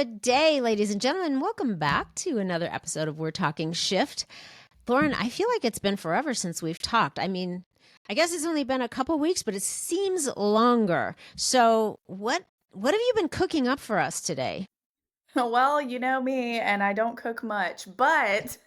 Good day, ladies and gentlemen. Welcome back to another episode of We're Talking Shift. Lauren, I feel like it's been forever since we've talked. I mean, I guess it's only been a couple weeks, but it seems longer. So, what have you been cooking up for us today? Well, you know me, and I don't cook much, but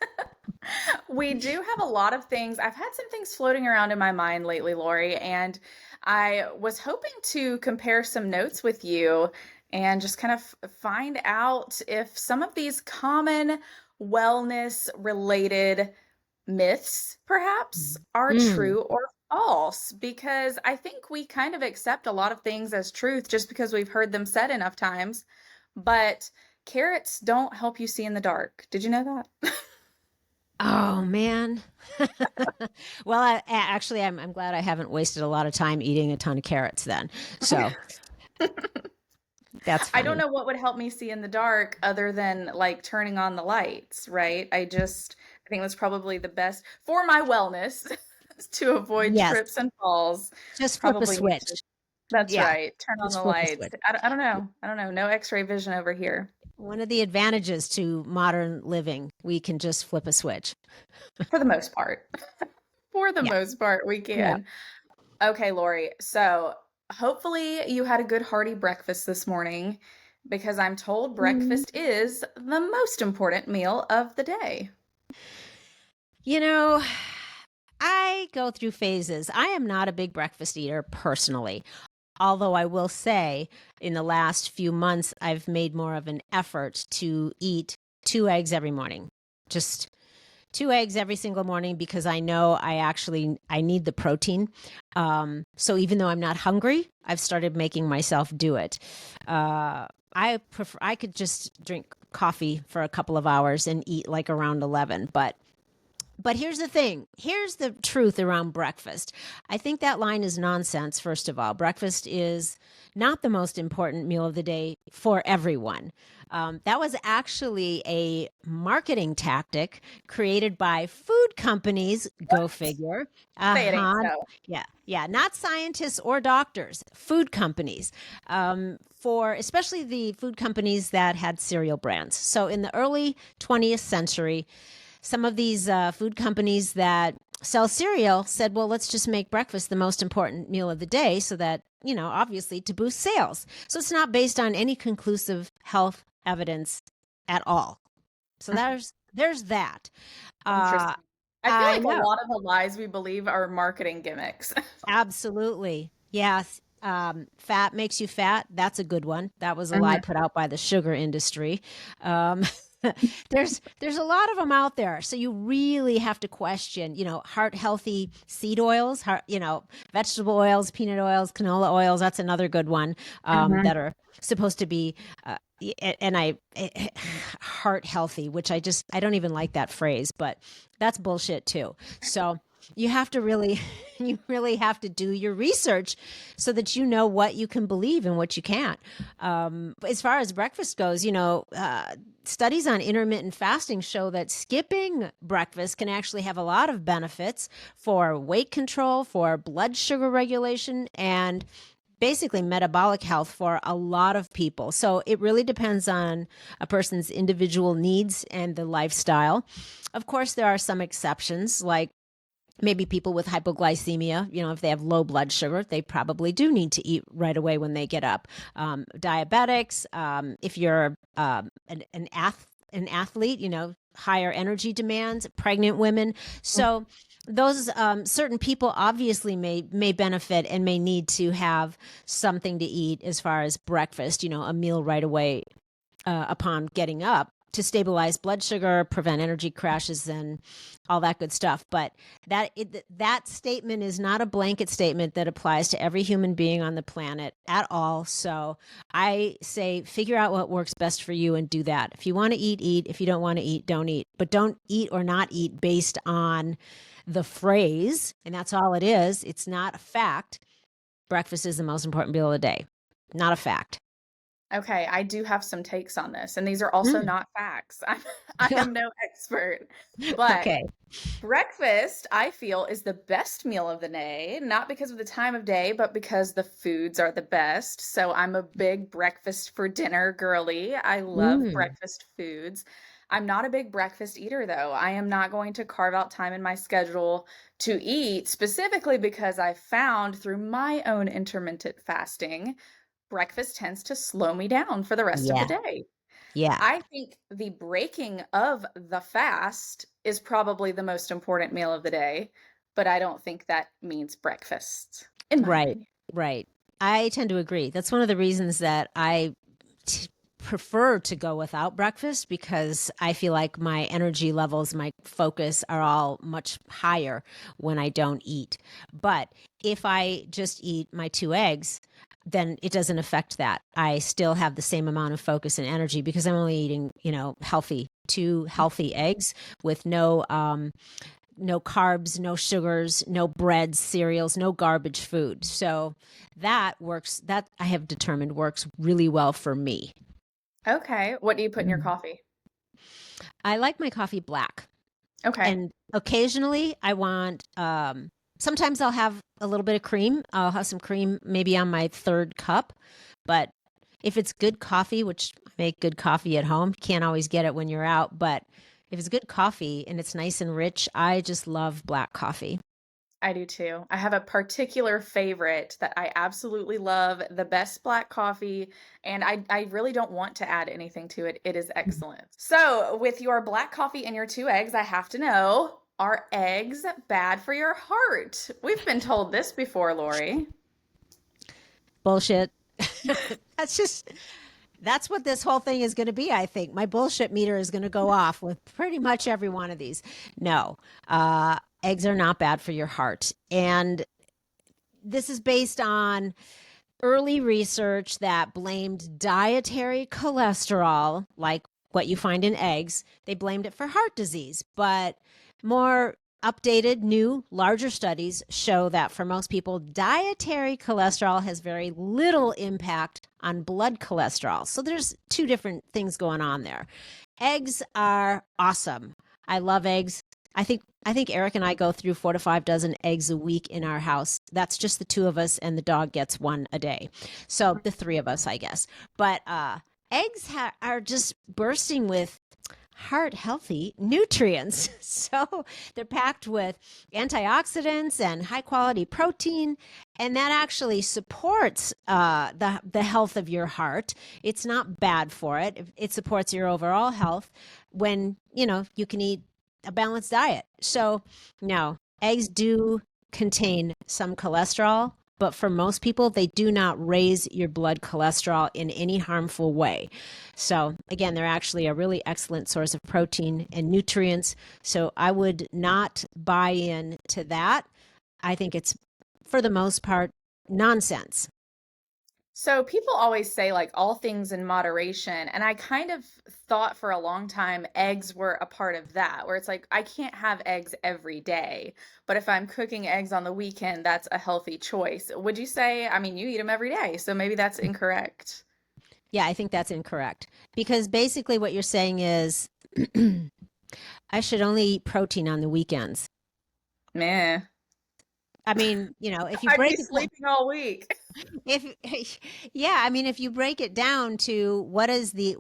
we do have a lot of things. I've had some things floating around in my mind lately, Lori, and I was hoping to compare some notes with you and just kind of find out if some of these common wellness related myths perhaps are Mm. true or false, because I think we kind of accept a lot of things as truth just because we've heard them said enough times. But carrots don't help you see in the dark. Did you know that? Oh man. Well, actually, I'm glad I haven't wasted a lot of time eating a ton of carrots then. So that's I don't funny. know what would help me see in the dark other than like turning on the lights, right? I think that's probably the best for my wellness to avoid Yes, trips and falls. just flip a Probably need to. switch. That's Yeah, right. Turn on just the flip a lights. switch. I don't know. I don't know. No x-ray vision over here. One of the advantages to modern living, we can just flip a switch. For the most part. For the Yeah. most part, we Yeah. can. Okay, Lori. So hopefully you had a good hearty breakfast this morning because I'm told Mm. breakfast is the most important meal of the day. You know, I go through phases. I am not a big breakfast eater personally. Although I will say, in the last few months, I've made more of an effort to eat 2 eggs every morning. Just 2 eggs every single morning because I know I need the protein. So even though I'm not hungry, I've started making myself do it. I could just drink coffee for a couple of hours and eat like around 11, but here's the thing. Here's the truth around breakfast. I think that line is nonsense, first of all. Breakfast is not the most important meal of the day for everyone. That was actually a marketing tactic created by food companies, go What? figure. Say it ain't Uh-huh. so. Yeah, yeah, not scientists or doctors, food companies. For especially the food companies that had cereal brands. So in the early 20th century, some of these food companies that sell cereal said, well, let's just make breakfast the most important meal of the day so that, obviously to boost sales. So it's not based on any conclusive health evidence at all. So there's that. Uh, Interesting. I feel I like a know. lot of the lies we believe are marketing gimmicks. Absolutely. Yes. Fat makes you fat. That's a good one. That was a lie Mhm. put out by the sugar industry. Um, there's a lot of them out there. So you really have to question, heart healthy seed oils, vegetable oils, peanut oils, canola oils. That's another good one Mhm. that are supposed to be, and heart healthy, which I don't even like that phrase, but that's bullshit too. So you have to really you really have to do your research so that you know what you can believe and what you can't. As far as breakfast goes, studies on intermittent fasting show that skipping breakfast can actually have a lot of benefits for weight control, for blood sugar regulation, and basically metabolic health for a lot of people. So it really depends on a person's individual needs and the lifestyle. Of course, there are some exceptions, like maybe people with hypoglycemia, if they have low blood sugar, they probably do need to eat right away when they get up. Diabetics, if you're an athlete, higher energy demands, pregnant women. So those certain people obviously may benefit and may need to have something to eat as far as breakfast, a meal right away upon getting up to stabilize blood sugar, prevent energy crashes, and all that good stuff. But that statement is not a blanket statement that applies to every human being on the planet at all. So I say figure out what works best for you and do that. If you want to eat, eat. If you don't want to eat, don't eat. But don't eat or not eat based on the phrase, and that's all it is. It's not a fact. Breakfast is the most important meal of the day. Not a fact. Okay, I do have some takes on this, and these are also Mm. not facts. I am no expert, but Okay. breakfast, I feel, is the best meal of the day, not because of the time of day, but because the foods are the best. So I'm a big breakfast for dinner girly. I love Mm. breakfast foods. I'm not a big breakfast eater, though. I am not going to carve out time in my schedule to eat, specifically because I found through my own intermittent fasting, breakfast tends to slow me down for the rest of the Yeah. day. Yeah. I think the breaking of the fast is probably the most important meal of the day, but I don't think that means breakfast, in my Right. opinion. Right. I tend to agree. That's one of the reasons that prefer to go without breakfast because I feel like my energy levels, my focus are all much higher when I don't eat. But if I just eat my two eggs, then it doesn't affect that. I still have the same amount of focus and energy because I'm only eating, healthy, two healthy eggs with no carbs, no sugars, no breads, cereals, no garbage food. So that works. That I have determined works really well for me. Okay. What do you put in your Mm. coffee? I like my coffee black. Okay. And occasionally I want, sometimes I'll have a little bit of cream. I'll have some cream maybe on my third cup. But if it's good coffee, which I make good coffee at home, can't always get it when you're out. But if it's good coffee and it's nice and rich, I just love black coffee. I do too. I have a particular favorite that I absolutely love, the best black coffee, and I really don't want to add anything to it. It is excellent. So, with your black coffee and your two eggs, I have to know, are eggs bad for your heart? We've been told this before, Lori. Bullshit. That's just that's what this whole thing is going to be. I think my bullshit meter is going to go off with pretty much every one of these. No, eggs are not bad for your heart, and this is based on early research that blamed dietary cholesterol, like what you find in eggs. They blamed it for heart disease, but more updated, new, larger studies show that for most people, dietary cholesterol has very little impact on blood cholesterol. So there's two different things going on there. Eggs are awesome. I love eggs. I think Eric and I go through 4 to 5 dozen eggs a week in our house. That's just the two of us, and the dog gets one a day. So the three of us, I guess. But eggs are just bursting with heart healthy nutrients. So they're packed with antioxidants and high quality protein, and that actually supports the health of your heart. It's not bad for it. It supports your overall health when you can eat a balanced diet. So no, eggs do contain some cholesterol, but for most people, they do not raise your blood cholesterol in any harmful way. So, again, they're actually a really excellent source of protein and nutrients. So, I would not buy in to that. I think it's, for the most part, nonsense. So people always say like all things in moderation, and I kind of thought for a long time eggs were a part of that, where it's like I can't have eggs every day, but if I'm cooking eggs on the weekend, that's a healthy choice. Would you say, I mean, you eat them every day, so maybe that's incorrect. Yeah, I think that's incorrect because basically what you're saying is I should only eat protein on the weekends. Meh. I mean, if you I'd be break it down, sleeping all week. if yeah, I mean, if you break it down to what is the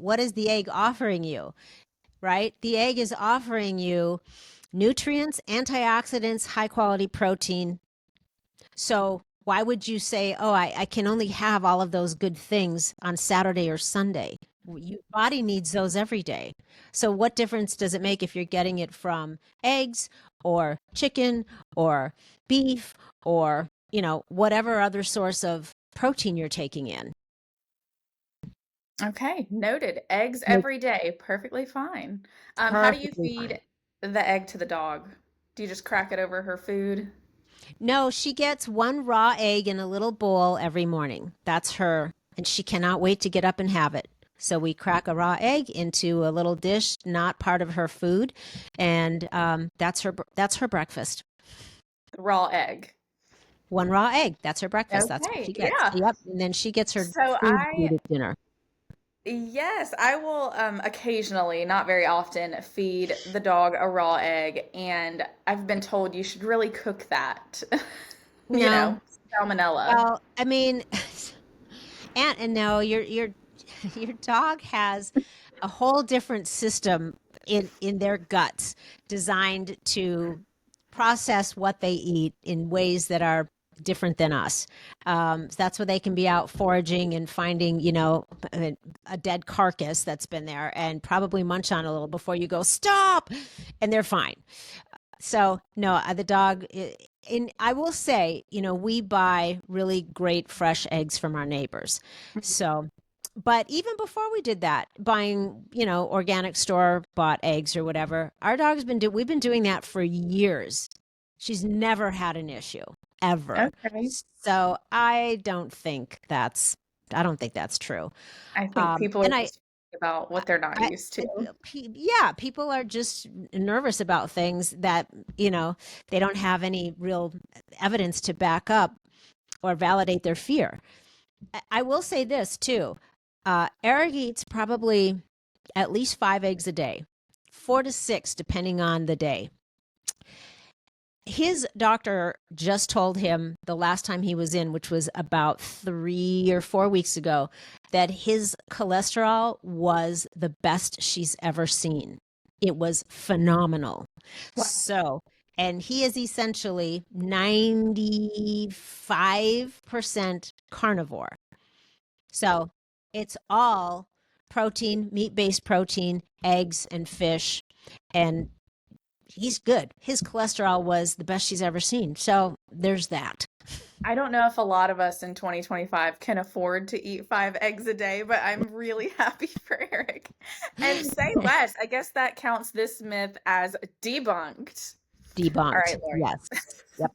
egg offering you, right? The egg is offering you nutrients, antioxidants, high quality protein. So why would you say, oh, I can only have all of those good things on Saturday or Sunday? Your body needs those every day. So what difference does it make if you're getting it from eggs or chicken or beef or, whatever other source of protein you're taking in? Okay, noted. Eggs Like, every day, perfectly fine. How do you perfectly fine. feed the egg to the dog? Do you just crack it over her food? No, she gets one raw egg in a little bowl every morning. That's her, and she cannot wait to get up and have it. So we crack a raw egg into a little dish, not part of her food, and that's her breakfast. Raw egg. One raw egg. That's her breakfast. That's what Okay, she gets. yeah. Yep. And then she gets her So food I at dinner. Yes, I will occasionally, not very often, feed the dog a raw egg, and I've been told you should really cook that. You No. know, salmonella. Well, I mean, and no, your your dog has a whole different system in their guts designed to process what they eat in ways that are different than us. That's where they can be out foraging and finding, a dead carcass that's been there and probably munch on a little before you go, stop, and they're fine. So no, the dog. And I will say, we buy really great fresh eggs from our neighbors. So, but even before we did that, buying, organic store bought eggs or whatever, our dog's we've been doing that for years. She's never had an issue ever. Okay. So I don't think that's true. I think people are And just about what they're not used to. yeah, people are just nervous about things that, they don't have any real evidence to back up or validate their fear. I will say this too. Eric eats probably at least 5 eggs a day, 4 to 6, depending on the day. His doctor just told him the last time he was in, which was about 3 or 4 weeks ago, that his cholesterol was the best she's ever seen. It was phenomenal. Wow. So, and he is essentially 95% carnivore. So it's all protein, meat-based protein, eggs and fish, and he's good. His cholesterol was the best she's ever seen. So there's that. I don't know if a lot of us in 2025 can afford to eat 5 eggs a day, but I'm really happy for Eric. And say less. I guess that counts this myth as debunked. All Debunked. right, Lori. Yes. Yep.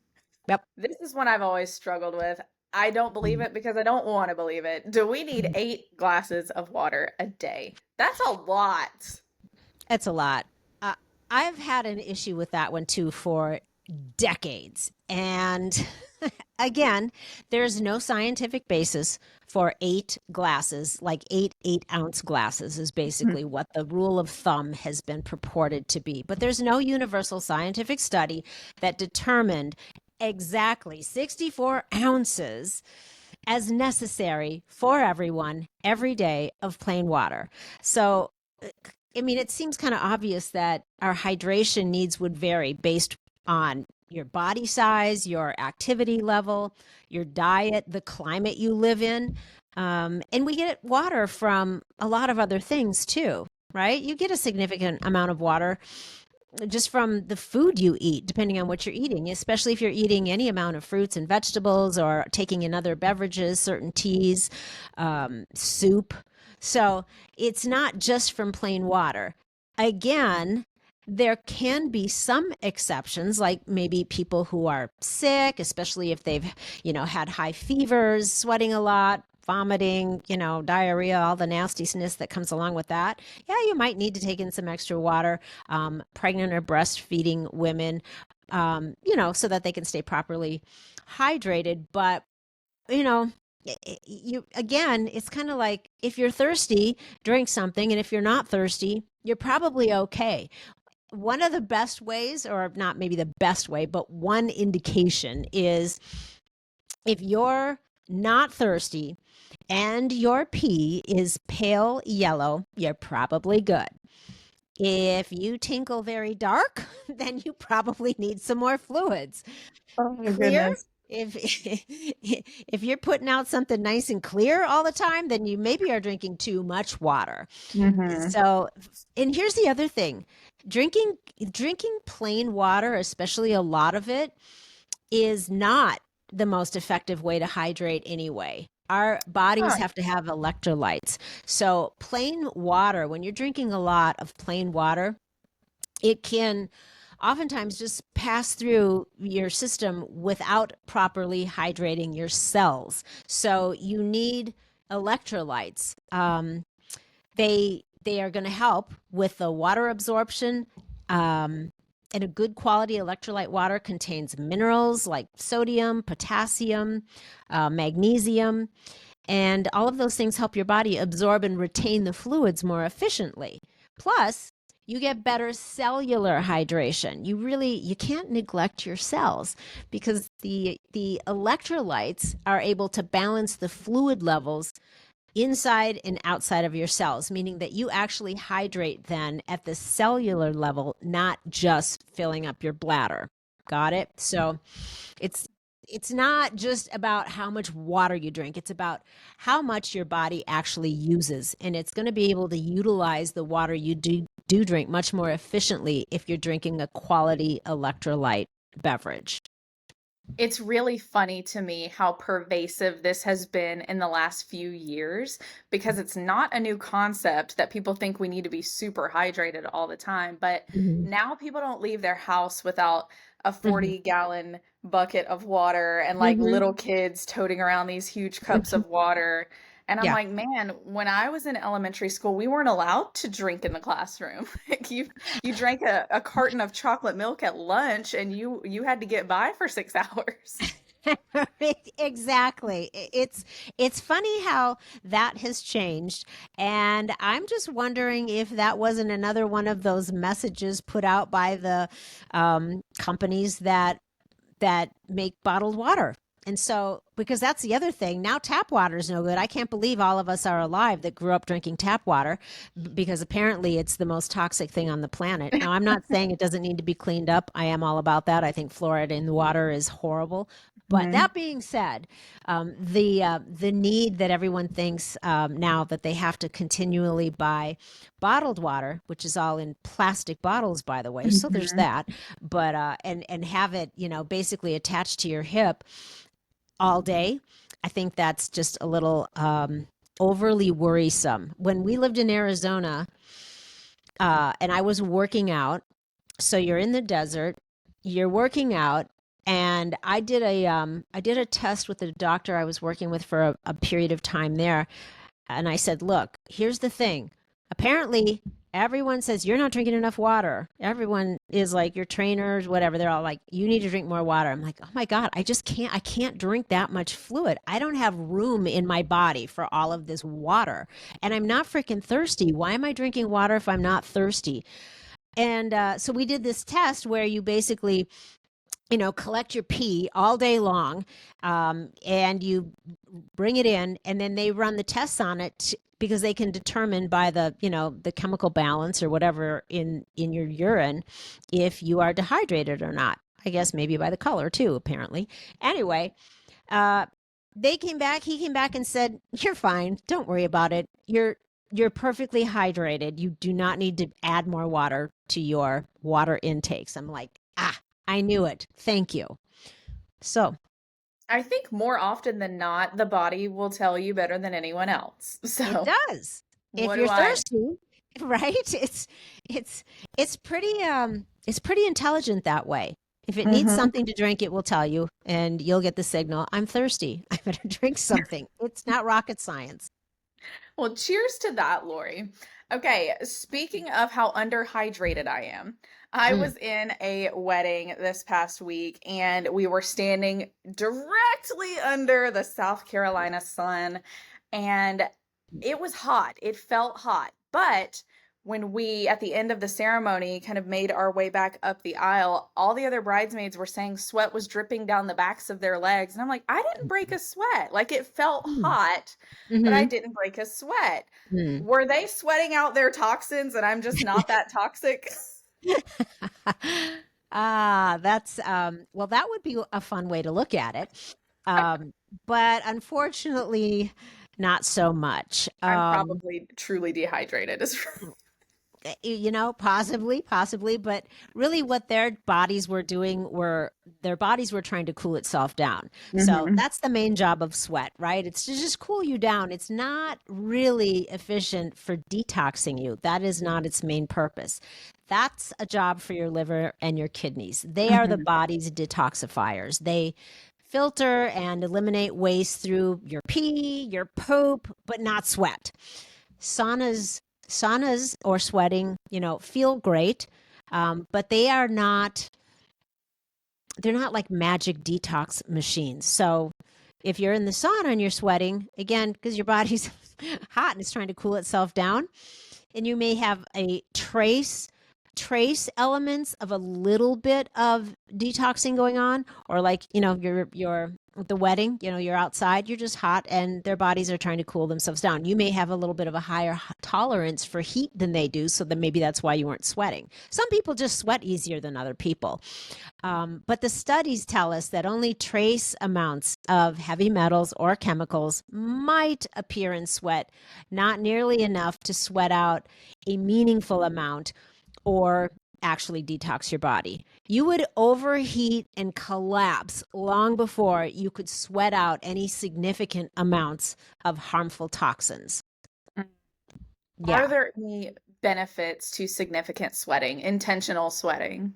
Yep. This is one I've always struggled with. I don't believe it because I don't want to believe it. Do we need 8 glasses of water a day? That's a lot. It's a lot. Uh, I've had an issue with that one too for decades. And again, there's no scientific basis for 8 glasses, like 8 8-ounce glasses is basically what the rule of thumb has been purported to be. But there's no universal scientific study that determined exactly 64 ounces as necessary for everyone every day of plain water. So, I mean, it seems kind of obvious that our hydration needs would vary based on your body size, your activity level, your diet, the climate you live in. And we get water from a lot of other things too, right? You get a significant amount of water just from the food you eat, depending on what you're eating, especially if you're eating any amount of fruits and vegetables or taking in other beverages, certain teas, soup. So it's not just from plain water. Again, there can be some exceptions, like maybe people who are sick, especially if they've, had high fevers, sweating a lot, vomiting, diarrhea, all the nastiness that comes along with that. Yeah, you might need to take in some extra water. Pregnant or breastfeeding women, so that they can stay properly hydrated. But, you again, it's kind of like if you're thirsty, drink something. And if you're not thirsty, you're probably okay. One of the best ways, or not maybe the best way, but one indication is if you're not thirsty and your pee is pale yellow, you're probably good. If you tinkle very dark, then you probably need some more fluids. Oh my Clear, goodness. if if you're putting out something nice and clear all the time, then you maybe are drinking too much water. Hmm. So, and here's the other thing. Drinking drinking plain water, especially a lot of it, is not the most effective way to hydrate anyway. Our bodies Huh. have to have electrolytes. So, plain water, when you're drinking a lot of plain water, it can oftentimes just pass through your system without properly hydrating your cells. So, you need electrolytes. They are going to help with the water absorption. And a good quality electrolyte water contains minerals like sodium, potassium, magnesium, And all of those things help your body absorb and retain the fluids more efficiently. Plus, you get better cellular hydration. You can't neglect your cells because the electrolytes are able to balance the fluid levels inside and outside of your cells, meaning that you actually hydrate then at the cellular level, not just filling up your bladder. Got it? So it's it's not just about how much water you drink. It's about how much your body actually uses. And it's going to be able to utilize the water you do drink much more efficiently if you're drinking a quality electrolyte beverage. It's really funny to me how pervasive this has been in the last few years because it's not a new concept that people think we need to be super hydrated all the time. But Mhm. now people don't leave their house without a Mhm. 40-gallon bucket of water and like Mhm. little kids toting around these huge cups Mhm. of water. And I'm Yeah. like, man, when I was in elementary school, we weren't allowed to drink in the classroom. Like you drank a carton of chocolate milk at lunch and you had to get by for 6 hours. Exactly. It's funny how that has changed, and I'm just wondering if that wasn't another one of those messages put out by the companies that make bottled water. And so, because that's the other thing, now tap water is no good. I can't believe all of us are alive that grew up drinking tap water because apparently it's the most toxic thing on the planet. Now, I'm not saying it doesn't need to be cleaned up. I am all about that. I think fluoride in the water is horrible. But Mhm. that being said, the need that everyone thinks now that they have to continually buy bottled water, which is all in plastic bottles, by the way. So there's Mhm. that. But and have it, basically attached to your hip all day. I think that's just a little overly worrisome. When we lived in Arizona, and I was working out, so you're in the desert, you're working out, and I did a test with the doctor I was working with for a period of time there, and I said, look, here's the thing. Apparently, everyone says you're not drinking enough water. Everyone is like, your trainers, whatever. They're all like, you need to drink more water. I'm like, oh my God, I just can't. I can't drink that much fluid. I don't have room in my body for all of this water. And I'm not freaking thirsty. Why am I drinking water if I'm not thirsty? And so we did this test where you basically collect your pee all day long, and you bring it in, and then they run the tests on it because they can determine by the chemical balance or whatever in your urine if you are dehydrated or not. I guess maybe by the color too, apparently. Anyway, uh, he came back and said, "You're fine. Don't worry about it. You're perfectly hydrated. You do not need to add more water to your water intakes." I'm like, I knew it. Thank you. So I think more often than not, the body will tell you better than anyone else. it So, does. If what do you're I? thirsty, right? It's it's pretty intelligent that way. If it needs Mhm. something to drink, it will tell you, and you'll get the signal. I'm thirsty. I better drink something. It's not rocket science. Well, cheers to that, Lori. Okay, speaking of how underhydrated I am, I Mm, was in a wedding this past week and we were standing directly under the South Carolina sun and it was hot. It felt hot. But when we, at the end of the ceremony, kind of made our way back up the aisle, all the other bridesmaids were saying sweat was dripping down the backs of their legs. And I'm like, I didn't break a sweat. Like it felt mm, hot, but I mm-hmm. didn't break a sweat. Mm. Were they sweating out their toxins and I'm just not that toxic? That's well, that would be a fun way to look at it. Um, but unfortunately, not so much. I'm probably truly dehydrated. Possibly, but really what their bodies were doing were their bodies were trying to cool itself down. So Mhm. that's the main job of sweat, right? It's to just cool you down. It's not really efficient for detoxing you. That is not its main purpose. That's a job for your liver and your kidneys. They are the Mhm. body's detoxifiers. They filter and eliminate waste through your pee, your poop, but not sweat. Saunas or sweating, feel great, but they're not like magic detox machines. So if you're in the sauna and you're sweating, again, because your body's hot and it's trying to cool itself down, and you may have a trace elements of a little bit of detoxing going on, or like, you're the wedding, you're outside, you're just hot and their bodies are trying to cool themselves down. You may have a little bit of a higher tolerance for heat than they do, so then maybe that's why you weren't sweating. Some people just sweat easier than other people. But the studies tell us that only trace amounts of heavy metals or chemicals might appear in sweat, not nearly enough to sweat out a meaningful amount or actually detox your body. You would overheat and collapse long before you could sweat out any significant amounts of harmful toxins. Mm. Are Yeah. there any benefits to significant sweating, intentional sweating?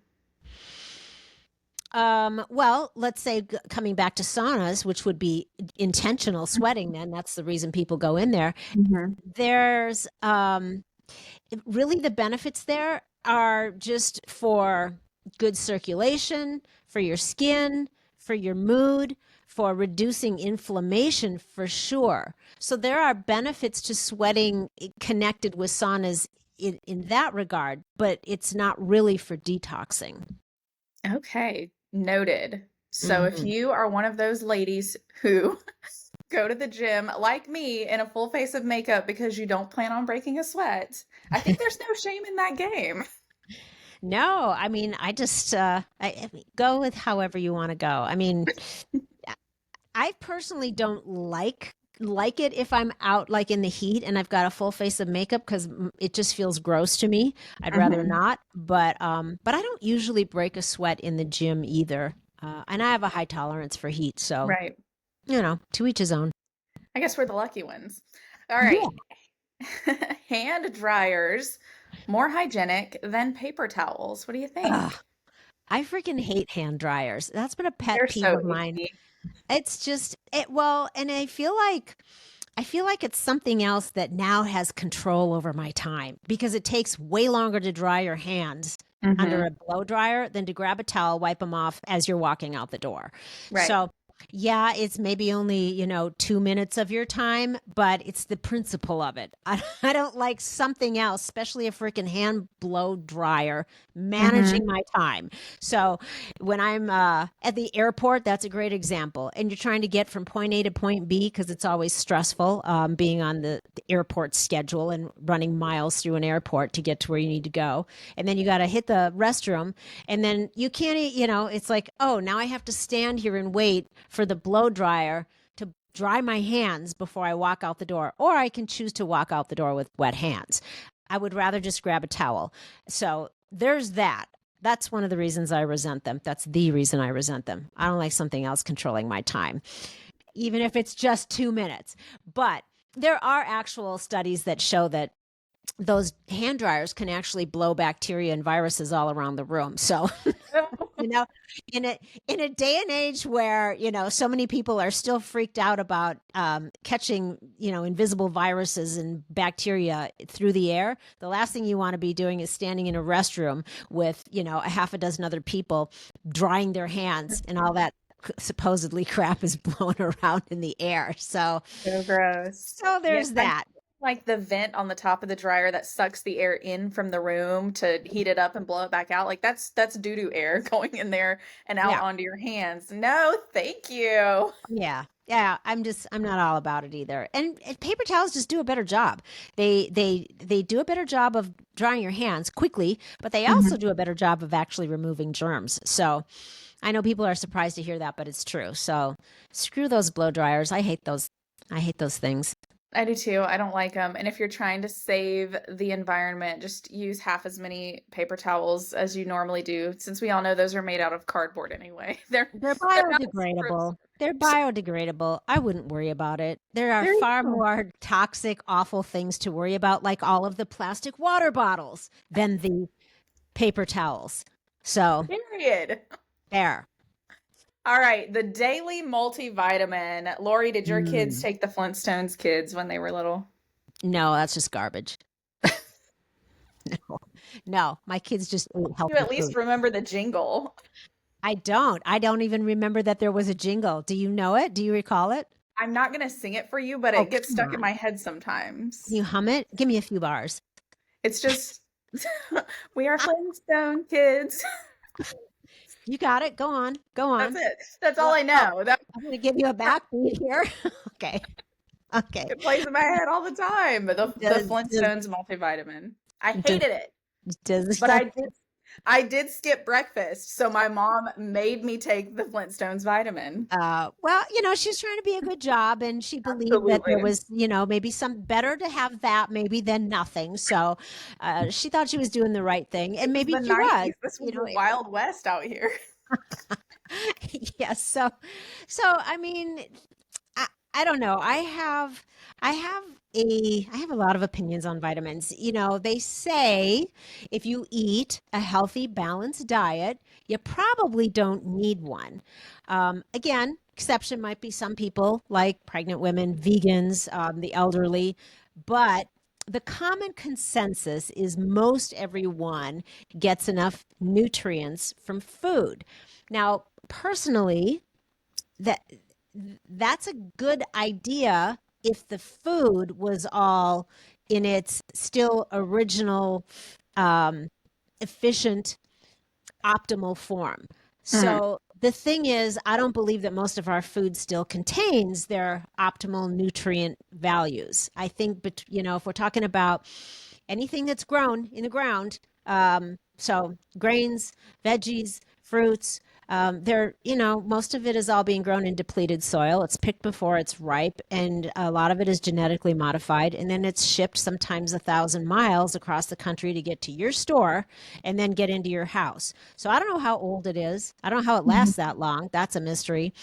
Well, let's say coming back to saunas, which would be intentional sweating, then that's the reason people go in there. Mhm. There's really the benefits there are just for good circulation, for your skin, for your mood, for reducing inflammation for sure. So there are benefits to sweating connected with saunas in that regard, but it's not really for detoxing. Okay, noted. So if Hmm. you are one of those ladies who go to the gym like me in a full face of makeup because you don't plan on breaking a sweat, I think there's no shame in that game. No, I mean, I mean, go with however you want to go. I mean, I personally don't like it if I'm out like in the heat and I've got a full face of makeup because it just feels gross to me. I'd rather Mhm. not, but I don't usually break a sweat in the gym either. And I have a high tolerance for heat, so Right. to each his own. I guess we're the lucky ones. All Yeah. right. Hand dryers, more hygienic than paper towels. What do you Ugh, think? I freaking hate hand dryers. That's been a pet They're peeve so of mine. icky. It's just it well, and I feel like it's something else that now has control over my time because it takes way longer to dry your hands under Hmm. a blow dryer than to grab a towel, wipe them off as you're walking out the door. Right. So, yeah, it's maybe only, 2 minutes of your time, but it's the principle of it. I don't like something else, especially a freaking hand blow dryer, Hmm. managing my time. So, when I'm at the airport, that's a great example. And you're trying to get from point A to point B because it's always stressful being on the airport schedule and running miles through an airport to get to where you need to go. And then you got to hit the restroom. And then you can't, it's like, oh, now I have to stand here and wait for the blow dryer to dry my hands before I walk out the door. Or I can choose to walk out the door with wet hands. I would rather just grab a towel. So there's that. That's one of the reasons I resent them. That's the reason I resent them. I don't like something else controlling my time, even if it's just 2 minutes. But there are actual studies that show that those hand dryers can actually blow bacteria and viruses all around the room. So, you know, in a day and age where, so many people are still freaked out about catching, invisible viruses and bacteria through the air, the last thing you want to be doing is standing in a restroom with, a half a dozen other people drying their hands and all that supposedly crap is blown around in the air. So, So gross. Yeah, there's I'm that. like the vent on the top of the dryer that sucks the air in from the room to heat it up and blow it back out. Like that's doo-doo air going in there and out Yeah. onto your hands. No, thank you. Yeah. Yeah, I'm not all about it either. And paper towels just do a better job. They do a better job of drying your hands quickly, but they also Mhm. do a better job of actually removing germs. So, I know people are surprised to hear that, but it's true. So, screw those blow dryers. I hate those. I hate those things. I do too. I don't like them. And if you're trying to save the environment, just use half as many paper towels as you normally do, since we all know those are made out of cardboard anyway. They're They're not super biodegradable. They're so biodegradable. I wouldn't worry about it. There are there you far go. more toxic, awful things to worry about, like all of the plastic water bottles, than the paper towels. So, Period. there. All right, the daily multivitamin. Lori, did your kids Mm. take the Flintstones kids when they were little? No, that's just garbage. No, no, my kids just ate You healthy at least food. remember the jingle. I don't. I don't even remember that there was a jingle. Do you know it? Do you recall it? I'm not gonna sing it for you, but Oh, it gets come stuck in on. my head Can sometimes. you hum it? Give me a few bars. It's just we are Flintstone kids. You got it. Go on. Go That's on. it. That's all Oh, I oh, know. That I'm going to give you a backbeat here. Okay. Okay. it plays in my head all the time. But the Does, does, Flintstones multivitamin. I does, hated it, does, but I did skip breakfast, so my mom made me take the Flintstones vitamin. well, she's trying to be a good job and she believed that there Absolutely. was, maybe some better to have that maybe than nothing. So she thought she was doing the right thing It and was maybe the she was, 90s. This was the Wild West out here. yes. I mean, I, I don't know. I have a lot of opinions on vitamins. They say if you eat a healthy, balanced diet, you probably don't need one. Again, exception might be some people like pregnant women, vegans, the elderly, but the common consensus is most everyone gets enough nutrients from food. Now, personally, that that's a good idea if the food was all in its still original, um, efficient, optimal form. Mhm. So the thing is, I don't believe that most of our food still contains their optimal nutrient values. I think, if we're talking about anything that's grown in the ground, so grains, veggies, fruits, most of it is all being grown in depleted soil. It's picked before it's ripe, and a lot of it is genetically modified. And then it's shipped sometimes 1,000 miles across the country to get to your store and then get into your house. So I don't know how old it is. I don't know how it lasts that long. That's a mystery.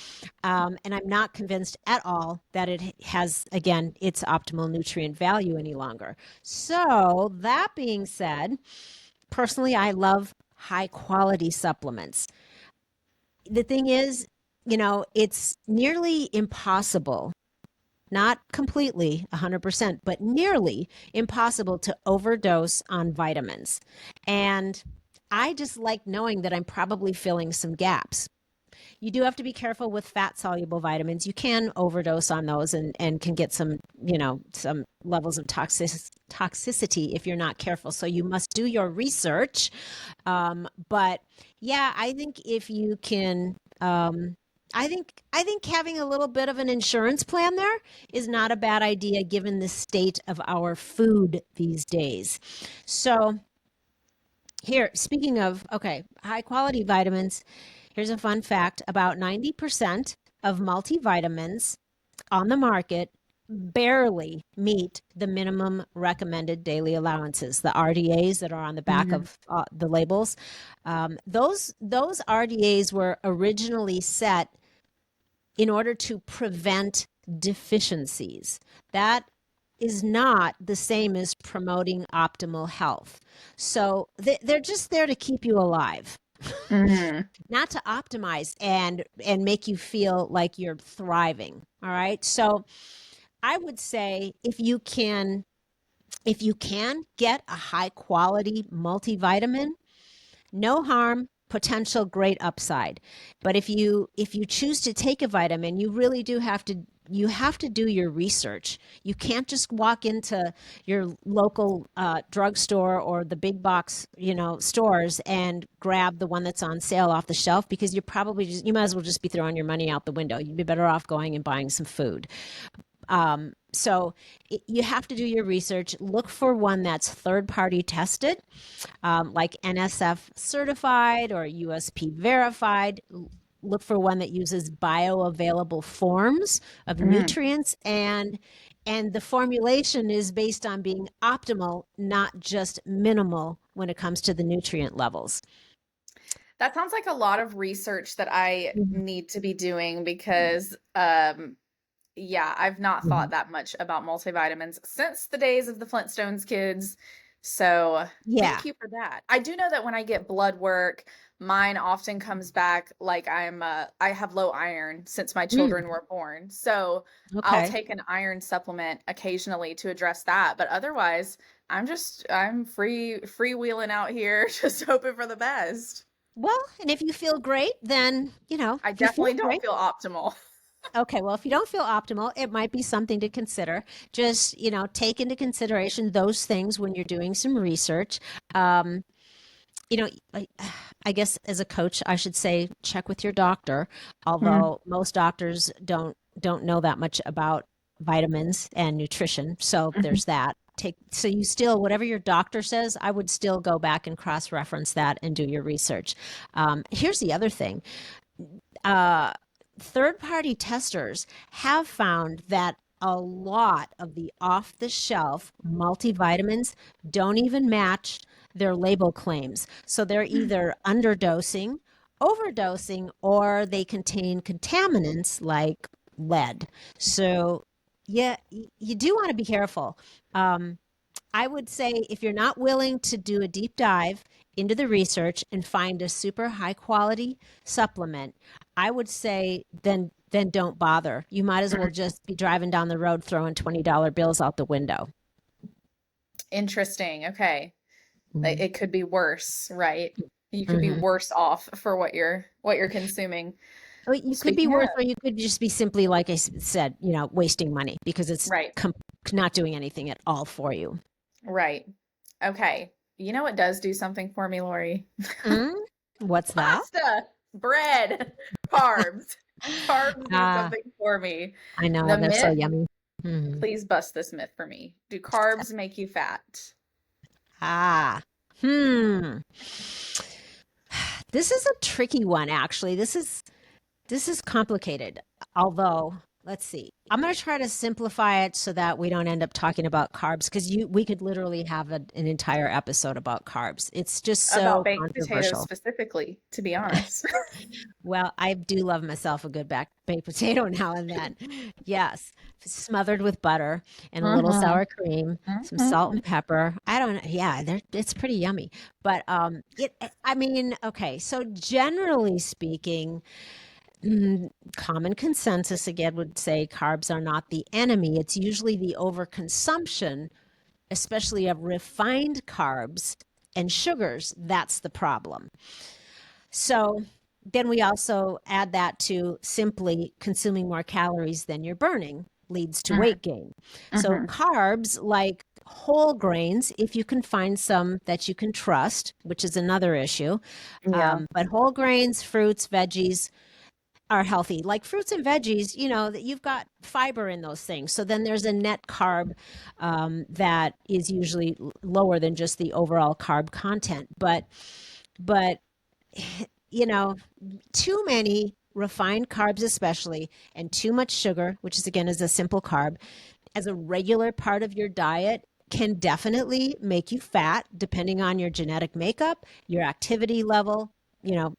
And I'm not convinced at all that it has, again, its optimal nutrient value any longer. So that being said, personally, I love high quality supplements. The thing is, it's nearly impossible, not completely 100%, but nearly impossible to overdose on vitamins. And I just like knowing that I'm probably filling some gaps. You do have to be careful with fat soluble vitamins. You can overdose on those and can get some levels of toxicity if you're not careful. So you must do your research. But yeah, I think if you can, I think having a little bit of an insurance plan there is not a bad idea given the state of our food these days. So here, speaking of, okay, high quality vitamins, here's a fun fact: about 90% of multivitamins on the market barely meet the minimum recommended daily allowances, the RDAs that are on the back Mhm. of the labels. Those RDAs were originally set in order to prevent deficiencies. That is not the same as promoting optimal health. So they're just there to keep you alive, Mhm. not to optimize and make you feel like you're thriving. All right. So I would say if you can get a high quality multivitamin, no harm, potential great upside. But if you choose to take a vitamin, you have to do your research. You can't just walk into your local drugstore or the big box, stores and grab the one that's on sale off the shelf, because you might as well just be throwing your money out the window. You'd be better off going and buying some food. So you have to do your research. Look for one that's third party tested, like NSF certified or USP verified. Look for one that uses bioavailable forms of Mhm. nutrients, and the formulation is based on being optimal, not just minimal when it comes to the nutrient levels. That sounds like a lot of research that I Mhm. need to be doing because yeah, I've not thought Mhm. that much about multivitamins since the days of the Flintstones kids. So, Yeah. thank you for that. I do know that when I get blood work, mine often comes back like I have low iron since my children Mm, were born. So, I'll okay. take an iron supplement occasionally to address that, but otherwise, I'm freewheeling out here just hoping for the best. Well, and if you feel great, then, I if you feel definitely don't great. feel optimal. Okay, well, if you don't feel optimal, it might be something to consider. Just, take into consideration those things when you're doing some research. Um, you know, I, I guess as a coach, I should say check with your doctor, Mm, although most doctors don't know that much about vitamins and nutrition. So mhm. there's that. So you still, whatever your doctor says, I would still go back and cross-reference that and do your research. Here's the other thing. Uh, Third-party testers have found that a lot of the off-the-shelf multivitamins don't even match their label claims. So they're either underdosing, overdosing, or they contain contaminants like lead. So yeah, you do want to be careful. Um, I would say if you're not willing to do a deep dive into the research and find a super high quality supplement, I would say then don't bother. You might as well Mm. just be driving down the road throwing $20 bills out the window. Interesting. Okay. Mm-hmm. It could be worse, right? You could be Mm-hmm. worse off for what you're consuming. Oh, you could be Speaking worse, of, or you could just be simply, like I said, wasting money because it's right, not doing anything at all for you. right. Okay. You know what does do something for me, Lori? Mm? What's that? Pasta, bread, carbs. Carbs do Ah, something for me. I know The they're so myth, yummy. Mhm. please bust this myth for me. Do carbs make you fat? Ah, hmm. This is a tricky one, actually. This is complicated. Although, let's see. I'm going to try to simplify it so that we don't end up talking about carbs because we could literally have an entire episode about carbs. It's just About so baked potatoes controversial. specifically, to be honest. Well, I do love myself a good baked potato now and then. Yes, smothered with butter and a little Hmm. sour cream, some salt Hmm. and pepper. I don't know. Yeah, it's pretty yummy. But I mean, okay. So generally speaking, common consensus again would say carbs are not the enemy. It's usually the overconsumption, especially of refined carbs and sugars. That's the problem. So then we also add that to simply consuming more calories than you're burning leads to weight gain. So Hmm. carbs like whole grains, if you can find some that you can trust, which is another issue. Yeah. But whole grains, fruits, veggies are healthy. Like fruits and veggies, that you've got fiber in those things. So then there's a net carb that is usually lower than just the overall carb content. But you know, too many refined carbs especially and too much sugar, which is again is a simple carb, as a regular part of your diet can definitely make you fat depending on your genetic makeup, your activity level,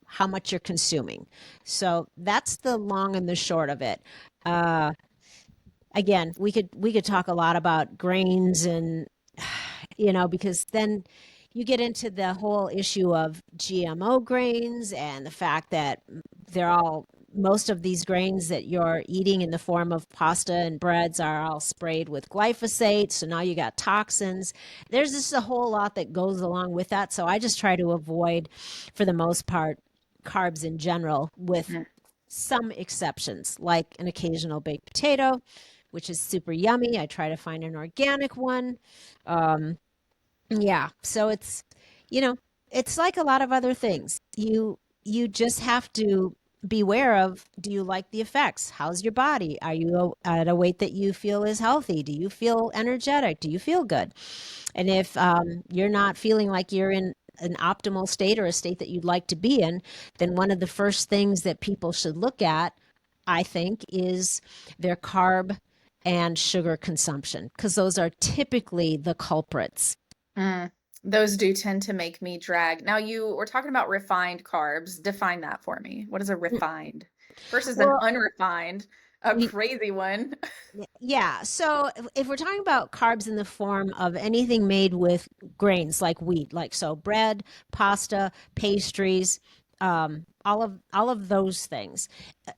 how much you're consuming. So that's the long and the short of it. Uh, Again, we could talk a lot about grains and because then you get into the whole issue of GMO grains and the fact that they're all most of these grains that you're eating in the form of pasta and breads are all sprayed with glyphosate. So now you got toxins. There's just a whole lot that goes along with that. So I just try to avoid, for the most part, carbs in general, with Mm. some exceptions, like an occasional baked potato, which is super yummy. I try to find an organic one. Um, yeah, so you know, it's like a lot of other things. You just have to beware of, do you like the effects? How's your body? Are you at a weight that you feel is healthy? Do you feel energetic? Do you feel good? And if you're not feeling like you're in an optimal state or a state that you'd like to be in, then one of the first things that people should look at, I think, is their carb and sugar consumption, because those are typically the culprits. Mm. Those do tend to make me drag. Now, you were talking about refined carbs. Define that for me. What is a refined versus an Well, unrefined, a y- crazy one? yeah. So if we're talking about carbs in the form of anything made with grains like wheat, like so bread, pasta, pastries, all of those things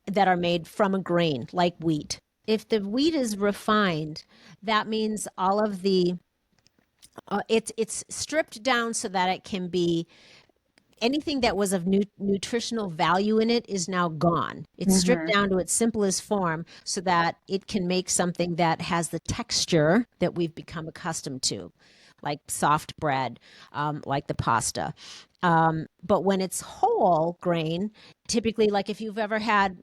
that are made from a grain like wheat. If the wheat is refined, that means all of the it's stripped down so that it can be anything that was of nutritional value in it is now gone. It's stripped Hmm. down to its simplest form so that it can make something that has the texture that we've become accustomed to, like soft bread, like the pasta. But when it's whole grain, typically, like if you've ever had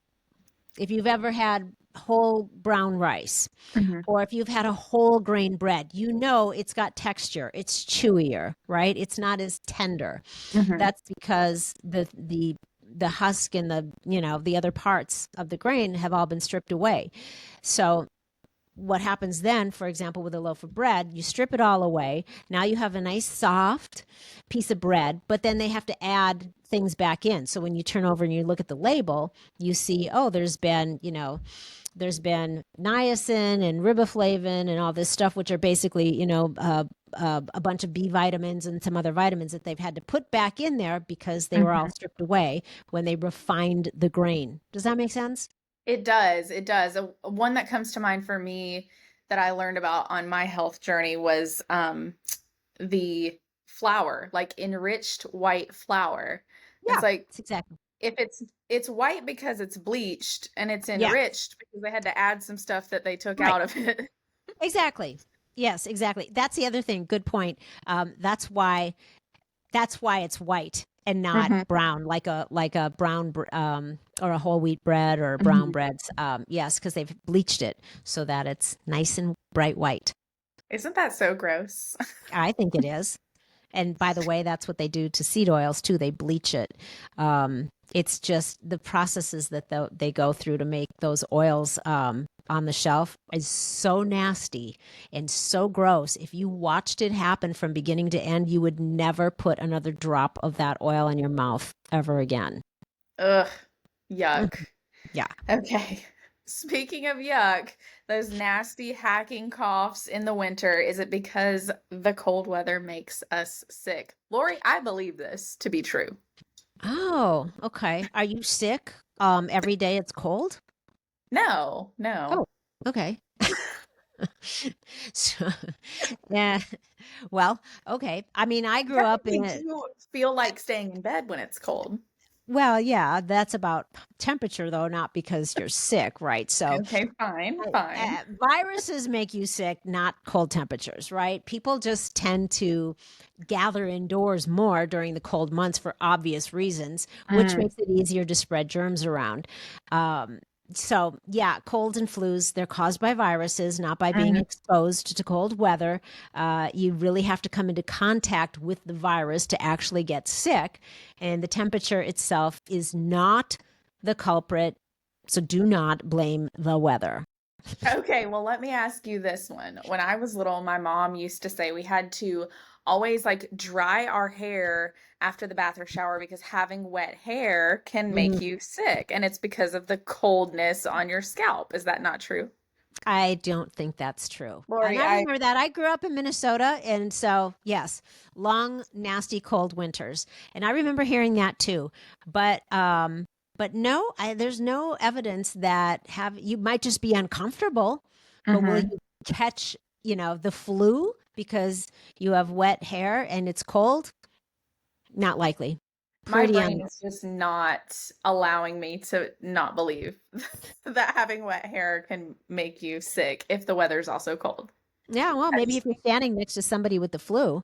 whole brown rice, Hmm. or if you've had a whole grain bread, you know it's got texture. It's chewier, right? It's not as tender. Hmm. That's because the husk and the other parts of the grain have all been stripped away. So what happens then, for example, with a loaf of bread, you strip it all away. Now you have a nice soft piece of bread, but then they have to add things back in. So when you turn over and you look at the label, you see, oh, there's been niacin and riboflavin and all this stuff, which are basically, a bunch of B vitamins and some other vitamins that they've had to put back in there because they were all Hmm. stripped away when they refined the grain. Does that make sense? It does. It does. One that comes to mind for me that I learned about on my health journey was the flour, like enriched white flour. It's Yeah, like it's exactly. if it's white because it's bleached and it's Yeah, enriched because they had to add some stuff that they took right. out of it. Exactly. Yes, exactly. That's the other thing. Good point. That's why it's white and not Hmm. brown, like a brown or a whole wheat bread or brown Hmm. breads. Yes, because they've bleached it so that it's nice and bright white. Isn't that so gross? I think it is. And by the way, that's what they do to seed oils too. They bleach it. It's just the processes that they go through to make those oils on the shelf is so nasty and so gross. If you watched it happen from beginning to end, you would never put another drop of that oil in your mouth ever again. Ugh, yuck. Mhm. Yeah. Okay. Speaking of yuck, those nasty hacking coughs in the winter, is it because the cold weather makes us sick? Lori, I believe this to be true. Oh, okay. Are you sick every day it's cold? No, Oh, no. okay. So, yeah. Well, okay. I mean, I grew up in Definitely it. do feel like staying in bed when it's cold. Well, yeah, that's about temperature though, not because you're sick, right? So, Okay, fine, fine. viruses make you sick, not cold temperatures, right? People just tend to gather indoors more during the cold months for obvious reasons, which Mm, makes it easier to spread germs around. Um, so, yeah, colds and flus, they're caused by viruses, not by being mm. exposed to cold weather. You really have to come into contact with the virus to actually get sick. And the temperature itself is not the culprit. So, do not blame the weather. Okay, well, let me ask you this one. When I was little, my mom used to say we had to always like dry our hair after the bath or shower because having wet hair can make Mhm. you sick, and it's because of the coldness on your scalp. Is that not true? I don't think that's true. And Lori, I I remember that. I grew up in Minnesota. And so, yes, long, nasty, cold winters. And I remember hearing that too. But no, there's no evidence that you might just be uncomfortable, but will Mhm. you catch, the flu because you have wet hair and it's cold? Not likely. My Pretty brain un. is just not allowing me to not believe that having wet hair can make you sick if the weather's also cold. Yeah, well, I maybe just if you're standing next to somebody with the flu.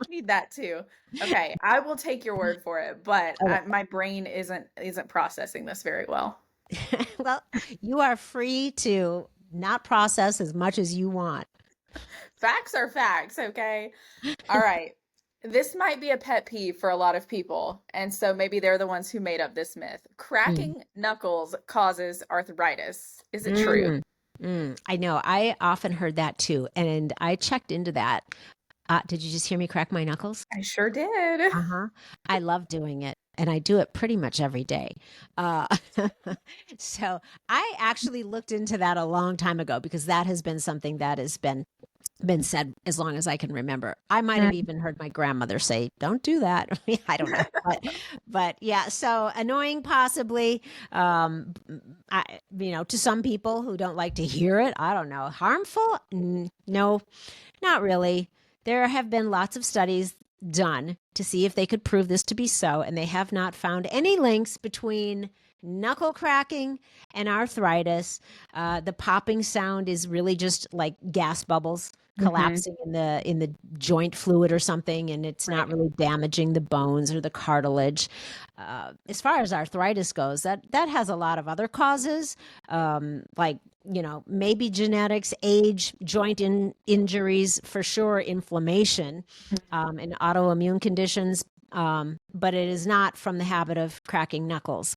need that too. Okay, I will take your word for it, but my brain isn't processing this very well. Well, you are free to not process as much as you want. Facts are facts, okay? All right. This might be a pet peeve for a lot of people, and so maybe they're the ones who made up this myth. Mm. Cracking knuckles causes arthritis. Is it true? Mm. I know. I often heard that too. And I checked into that. Did you just hear me crack my knuckles? I sure did. Uh-huh. I love doing it. And I do it pretty much every day. Uh, so I actually looked into that a long time ago because that has been something that has been said as long as I can remember. I might have even heard my grandmother say, "Don't do that." I don't know, but yeah. So annoying, possibly. To some people who don't like to hear it, I don't know. Harmful? No, not really. There have been lots of studies done to see if they could prove this to be so, and they have not found any links between knuckle cracking and arthritis. The popping sound is really just like gas bubbles Hmm. collapsing in the joint fluid or something, and it's not Right. really damaging the bones or the cartilage. As far as arthritis goes, that has a lot of other causes, like maybe genetics, age, injuries, for sure, inflammation, and autoimmune conditions. But it is not from the habit of cracking knuckles.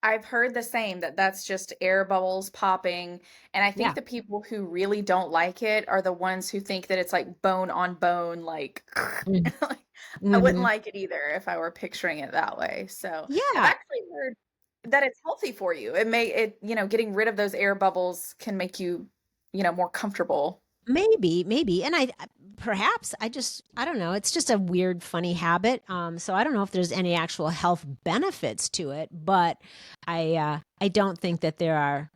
I've heard the same, that that's just air bubbles popping. And I think Yeah. the people who really don't like it are the ones who think that it's like bone on bone, like, like, I wouldn't Mm-hmm. like it either if I were picturing it that way. So I've Yeah. actually heard that it's healthy for you. Getting rid of those air bubbles can make you, more comfortable. Maybe. And perhaps I don't know. It's just a weird, funny habit. So I don't know if there's any actual health benefits to it, but I don't think that there are,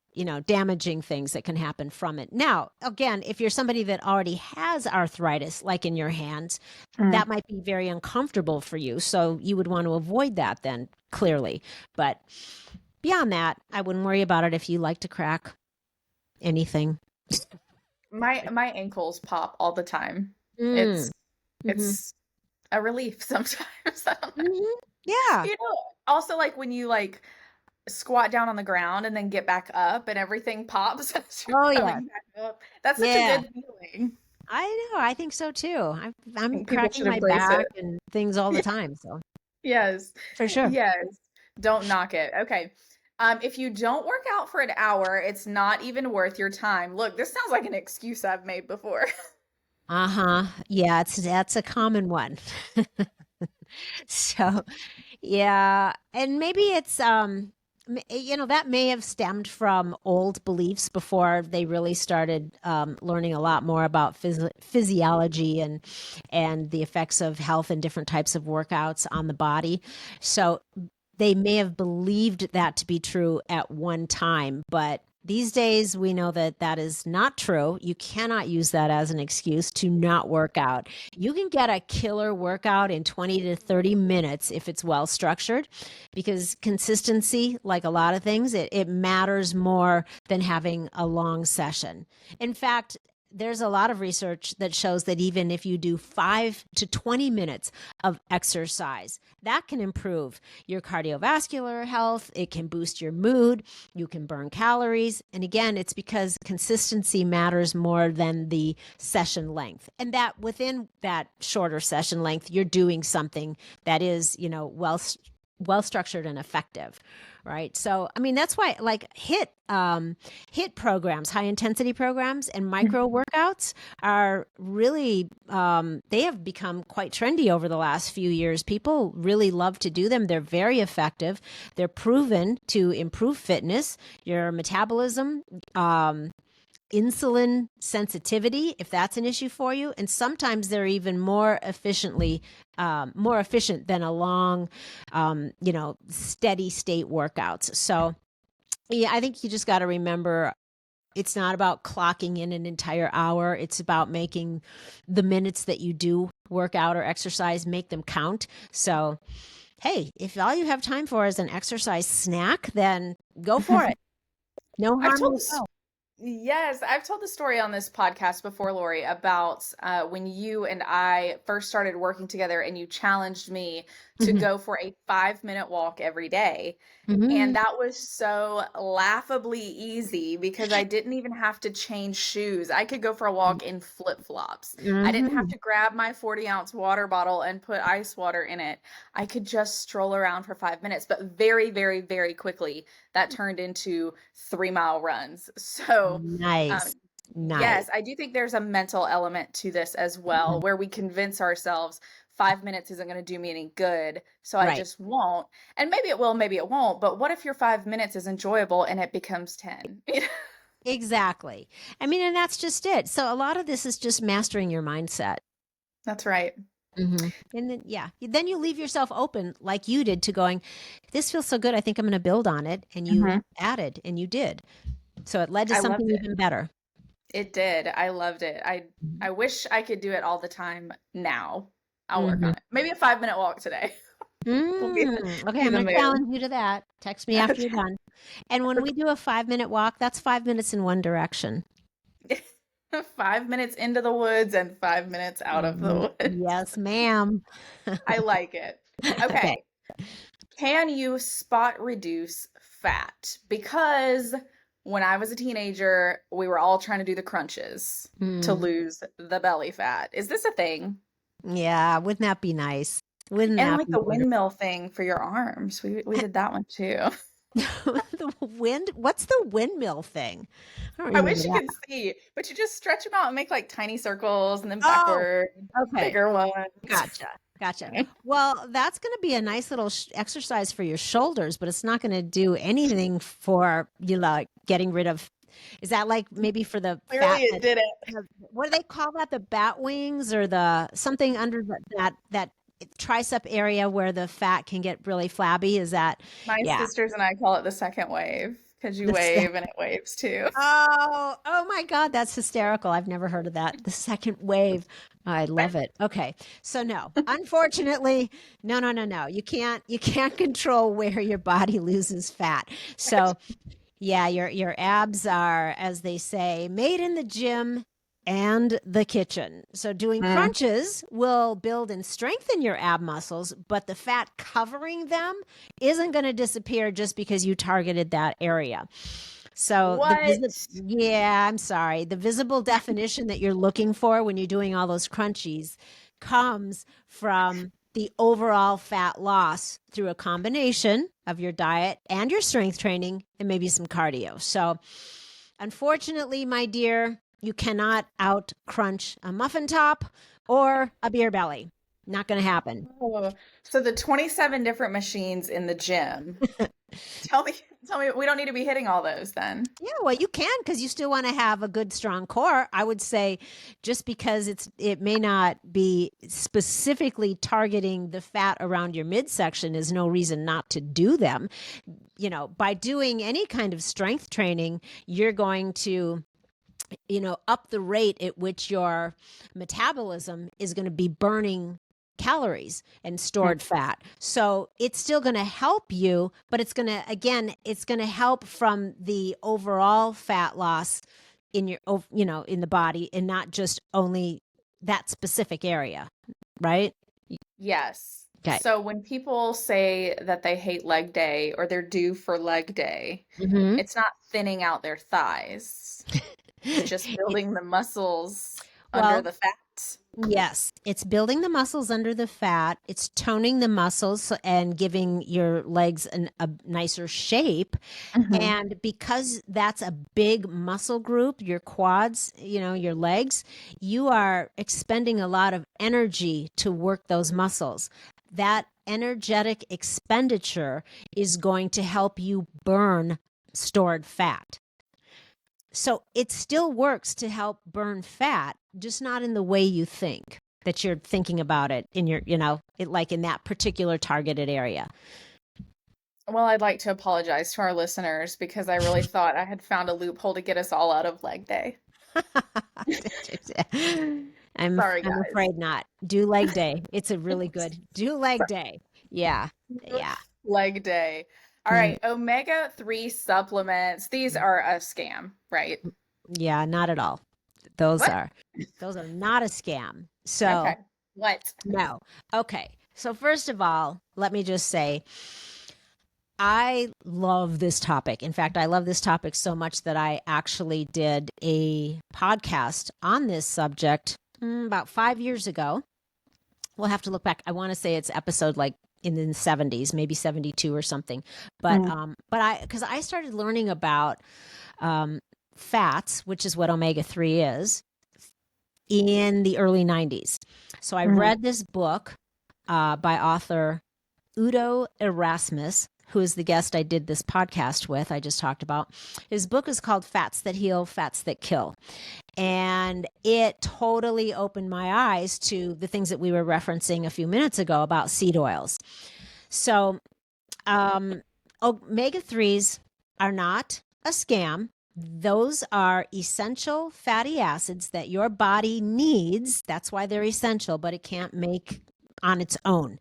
damaging things that can happen from it. Now, again, if you're somebody that already has arthritis, like in your hands, Mm. that might be very uncomfortable for you. So you would want to avoid that then, clearly. But beyond that, I wouldn't worry about it if you like to crack anything. My ankles pop all the time. Mm. It's Hmm. it's a relief sometimes. I don't know. Hmm. Yeah. Also like when you like squat down on the ground and then get back up and everything pops as you're Oh, yeah. coming back up. That's such a Yeah. good feeling. I know. I think so too. I'm And people cracking should my embrace back it. and things all the time. So Yes. for sure. Yes. Don't knock it. Okay. If you don't work out for an hour, it's not even worth your time. Look, this sounds like an excuse I've made before. Uh-huh. Yeah, that's a common one. So, yeah, and maybe it's that may have stemmed from old beliefs before they really started learning a lot more about physiology and the effects of health and different types of workouts on the body. So they may have believed that to be true at one time, but these days we know that that is not true. You cannot use that as an excuse to not work out. You can get a killer workout in 20 to 30 minutes if it's well structured, because consistency, like a lot of things, it matters more than having a long session. In fact, there's a lot of research that shows that even if you do 5 to 20 minutes of exercise, that can improve your cardiovascular health. It can boost your mood. You can burn calories. And again, it's because consistency matters more than the session length. And that within that shorter session length, you're doing something that is, well structured and effective, right? So I mean, that's why, like, hit programs, high intensity programs, and micro workouts are really they have become quite trendy over the last few years. People really love to do them. They're very effective. They're proven to improve fitness, your metabolism, insulin sensitivity, if that's an issue for you. And sometimes they're even more efficient than a long, steady state workouts. So yeah, I think you just got to remember, it's not about clocking in an entire hour. It's about making the minutes that you do work out or exercise, make them count. So, hey, if all you have time for is an exercise snack, then go for it. No I've harm, told no this foul. Yes, I've told the story on this podcast before, Lori, about when you and I first started working together and you challenged me to Mhm. go for a 5-minute walk every day. And Mhm. that was so laughably easy because I didn't even have to change shoes. I could go for a walk in flip-flops. I didn't have Mhm. to grab my 40-ounce water bottle and put ice water in it. I could just stroll around for 5 minutes, but very, very, very quickly that turned into 3-mile runs. So, um, Nice. Nice. yes, I do think there's a mental element to this as well, Mhm. where we convince ourselves 5 minutes isn't going to do me any good, so I Right. just won't. And maybe it will, maybe it won't. But what if your 5 minutes is enjoyable and it becomes 10? Exactly. I mean, and that's just it. So a lot of this is just mastering your mindset. That's right. And then, yeah, then you leave yourself open like you did to going, this feels so good. I think I'm going to build on it. And you Hmm. added and you did. So it led to I something loved it. even better. It did. I loved it. I wish I could do it all the time now. I'll work Hmm. on it. Maybe a 5-minute walk today. Will be Okay, be I'm the going to move. challenge you to that. Text me after you're done. And when we do a 5-minute walk, that's 5 minutes in one direction. 5 minutes into the woods and 5 minutes out of the woods. Yes, ma'am. I like it. Okay. Okay. Can you spot reduce fat? Because when I was a teenager, we were all trying to do the crunches to Mm, lose the belly fat. Is this a thing? yeah, wouldn't that be nice? Wouldn't And that like be the wonderful? windmill thing for your arms. We did that one too. The wind, what's the windmill thing? I don't I remember wish you that. could see, but you just stretch them out and make like tiny circles and then Oh, backward, okay. bigger ones. Gotcha. Gotcha. Well, that's going to be a nice little exercise for your shoulders, but it's not going to do anything for you, like getting rid of. Is that like maybe for the Clearly fat it that, didn't. what do they call that? The bat wings or the something under that tricep area where the fat can get really flabby? Is that, My yeah. sisters and I call it the second wave because you The wave and it waves too. Oh my God, that's hysterical. I've never heard of that. The second wave. I love it. Okay. So no, unfortunately, no, no, no, no. You can't control where your body loses fat. So yeah, your abs are, as they say, made in the gym and the kitchen. So doing Mm. crunches will build and strengthen your ab muscles, but the fat covering them isn't going to disappear just because you targeted that area. So What? yeah, I'm sorry. The visible definition that you're looking for when you're doing all those crunchies comes from the overall fat loss through a combination of your diet and your strength training and maybe some cardio. So, unfortunately, my dear, you cannot out crunch a muffin top or a beer belly. Not going to happen. Oh, so the 27 different machines in the gym. Tell me, tell me, we don't need to be hitting all those then. Yeah, well, you can because you still want to have a good, strong core. I would say just because it may not be specifically targeting the fat around your midsection is no reason not to do them. By doing any kind of strength training, you're going to up the rate at which your metabolism is going to be burning calories and Mm. stored fat. So it's still going to help you, but it's going to help from the overall fat loss in in the body and not just only that specific area, right? Yes. Okay. So when people say that they hate leg day or they're due for leg day, Hmm. it's not thinning out their thighs. It's just building the muscles under Well, the fat. yes, it's building the muscles under the fat. It's toning the muscles and giving your legs a nicer shape. Hmm. And because that's a big muscle group, your quads, your legs, you are expending a lot of energy to work those muscles. That energetic expenditure is going to help you burn stored fat. So it still works to help burn fat, just not in the way you think that you're thinking about it in like in that particular targeted area. Well, I'd like to apologize to our listeners because I really thought I had found a loophole to get us all out of leg day. I'm Sorry, I'm guys. afraid not. Do leg day. It's a really good do leg day. Yeah. Yeah. Leg day. All Mm, right, omega-3 supplements. These are a scam, right? yeah, not at all. Those What? are those are not a scam. So, Okay. What? no. Okay. So first of all, let me just say I love this topic. In fact, I love this topic so much that I actually did a podcast on this subject about 5 years ago. We'll have to look back. I want to say it's episode like in the 70s, maybe 72 or something. But Mm. because I started learning about fats, which is what omega-3 is, in the early 90s. So I Mm. read this book by author Udo Erasmus, who is the guest I did this podcast with, I just talked about. His book is called Fats That Heal, Fats That Kill. And it totally opened my eyes to the things that we were referencing a few minutes ago about seed oils. So, omega-3s are not a scam. Those are essential fatty acids that your body needs. That's why they're essential, but it can't make on its own.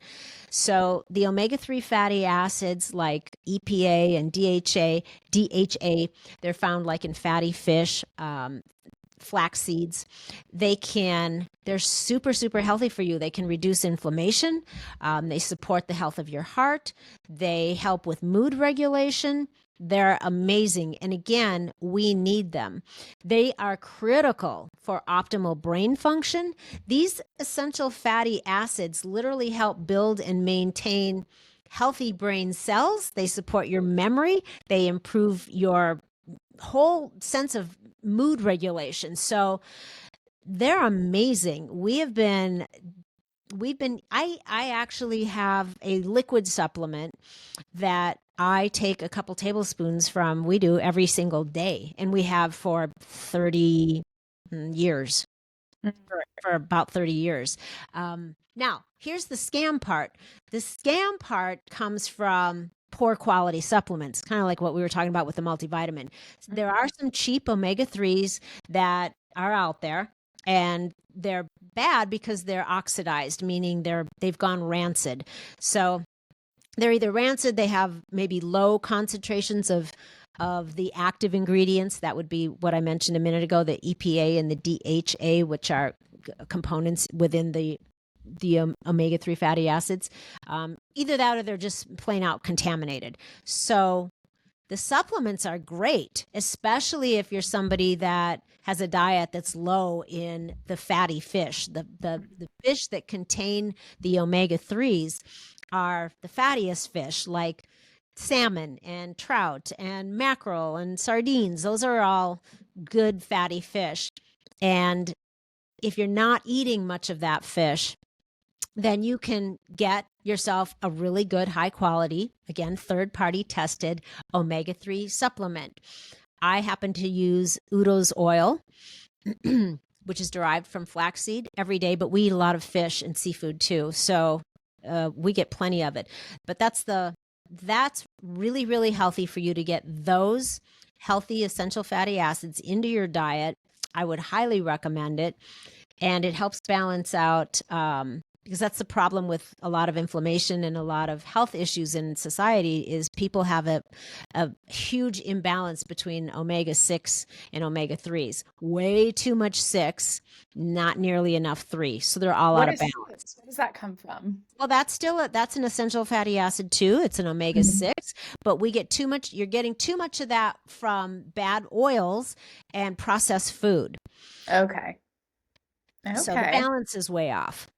So the omega-3 fatty acids like EPA and DHA, they're found like in fatty fish, flax seeds. They're super, super healthy for you. They can reduce inflammation. They support the health of your heart. They help with mood regulation. They're amazing. And again, we need them. They are critical for optimal brain function. These essential fatty acids literally help build and maintain healthy brain cells. They support your memory. They improve your whole sense of mood regulation. So they're amazing. I actually have a liquid supplement that I take a couple tablespoons from. We do every single day, and we have for 30 years, for about 30 years. Now, here's the scam part. The scam part comes from poor quality supplements, kind of like what we were talking about with the multivitamin. There are some cheap omega-3s that are out there, and they're bad because they're oxidized, meaning they've gone rancid. So they're either rancid, they have maybe low concentrations of the active ingredients. That would be what I mentioned a minute ago, the EPA and the DHA, which are components within the omega-3 fatty acids. Either that or they're just plain out contaminated. So the supplements are great, especially if you're somebody that has a diet that's low in the fatty fish. The fish that contain the omega-3s are the fattiest fish, like salmon and trout and mackerel and sardines. Those are all good fatty fish. And if you're not eating much of that fish, then you can get yourself a really good, high quality, again, third party tested omega-3 supplement. I happen to use Udo's oil, which is derived from flaxseed every day, but we eat a lot of fish and seafood too. So we get plenty of it. But that's really, really healthy for you to get those healthy essential fatty acids into your diet. I would highly recommend it. And it helps balance out, because that's the problem with a lot of inflammation and a lot of health issues in society is people have a huge imbalance between omega-6 and omega-3s. Way too much 6, not nearly enough 3. So they're all out of balance. Where does that come from? Well, that's an essential fatty acid too. It's an omega-6, but we get too much. You're getting too much of that from bad oils and processed food. Okay. So the Okay. balance is way off.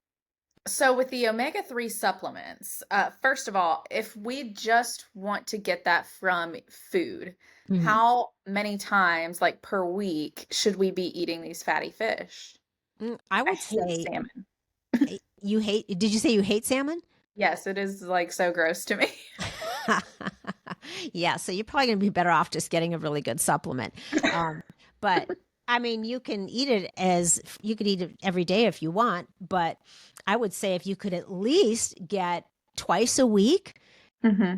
So with the omega-3 supplements, first of all, if we just want to get that from food, Mhm. how many times, like per week, should we be eating these fatty fish? I I would hate say salmon. did you say you hate salmon? Yes, it is like so gross to me. Yeah, so you're probably going to be better off just getting a really good supplement. But I mean, you could eat it every day if you want, but I would say if you could at least get twice a week. hmm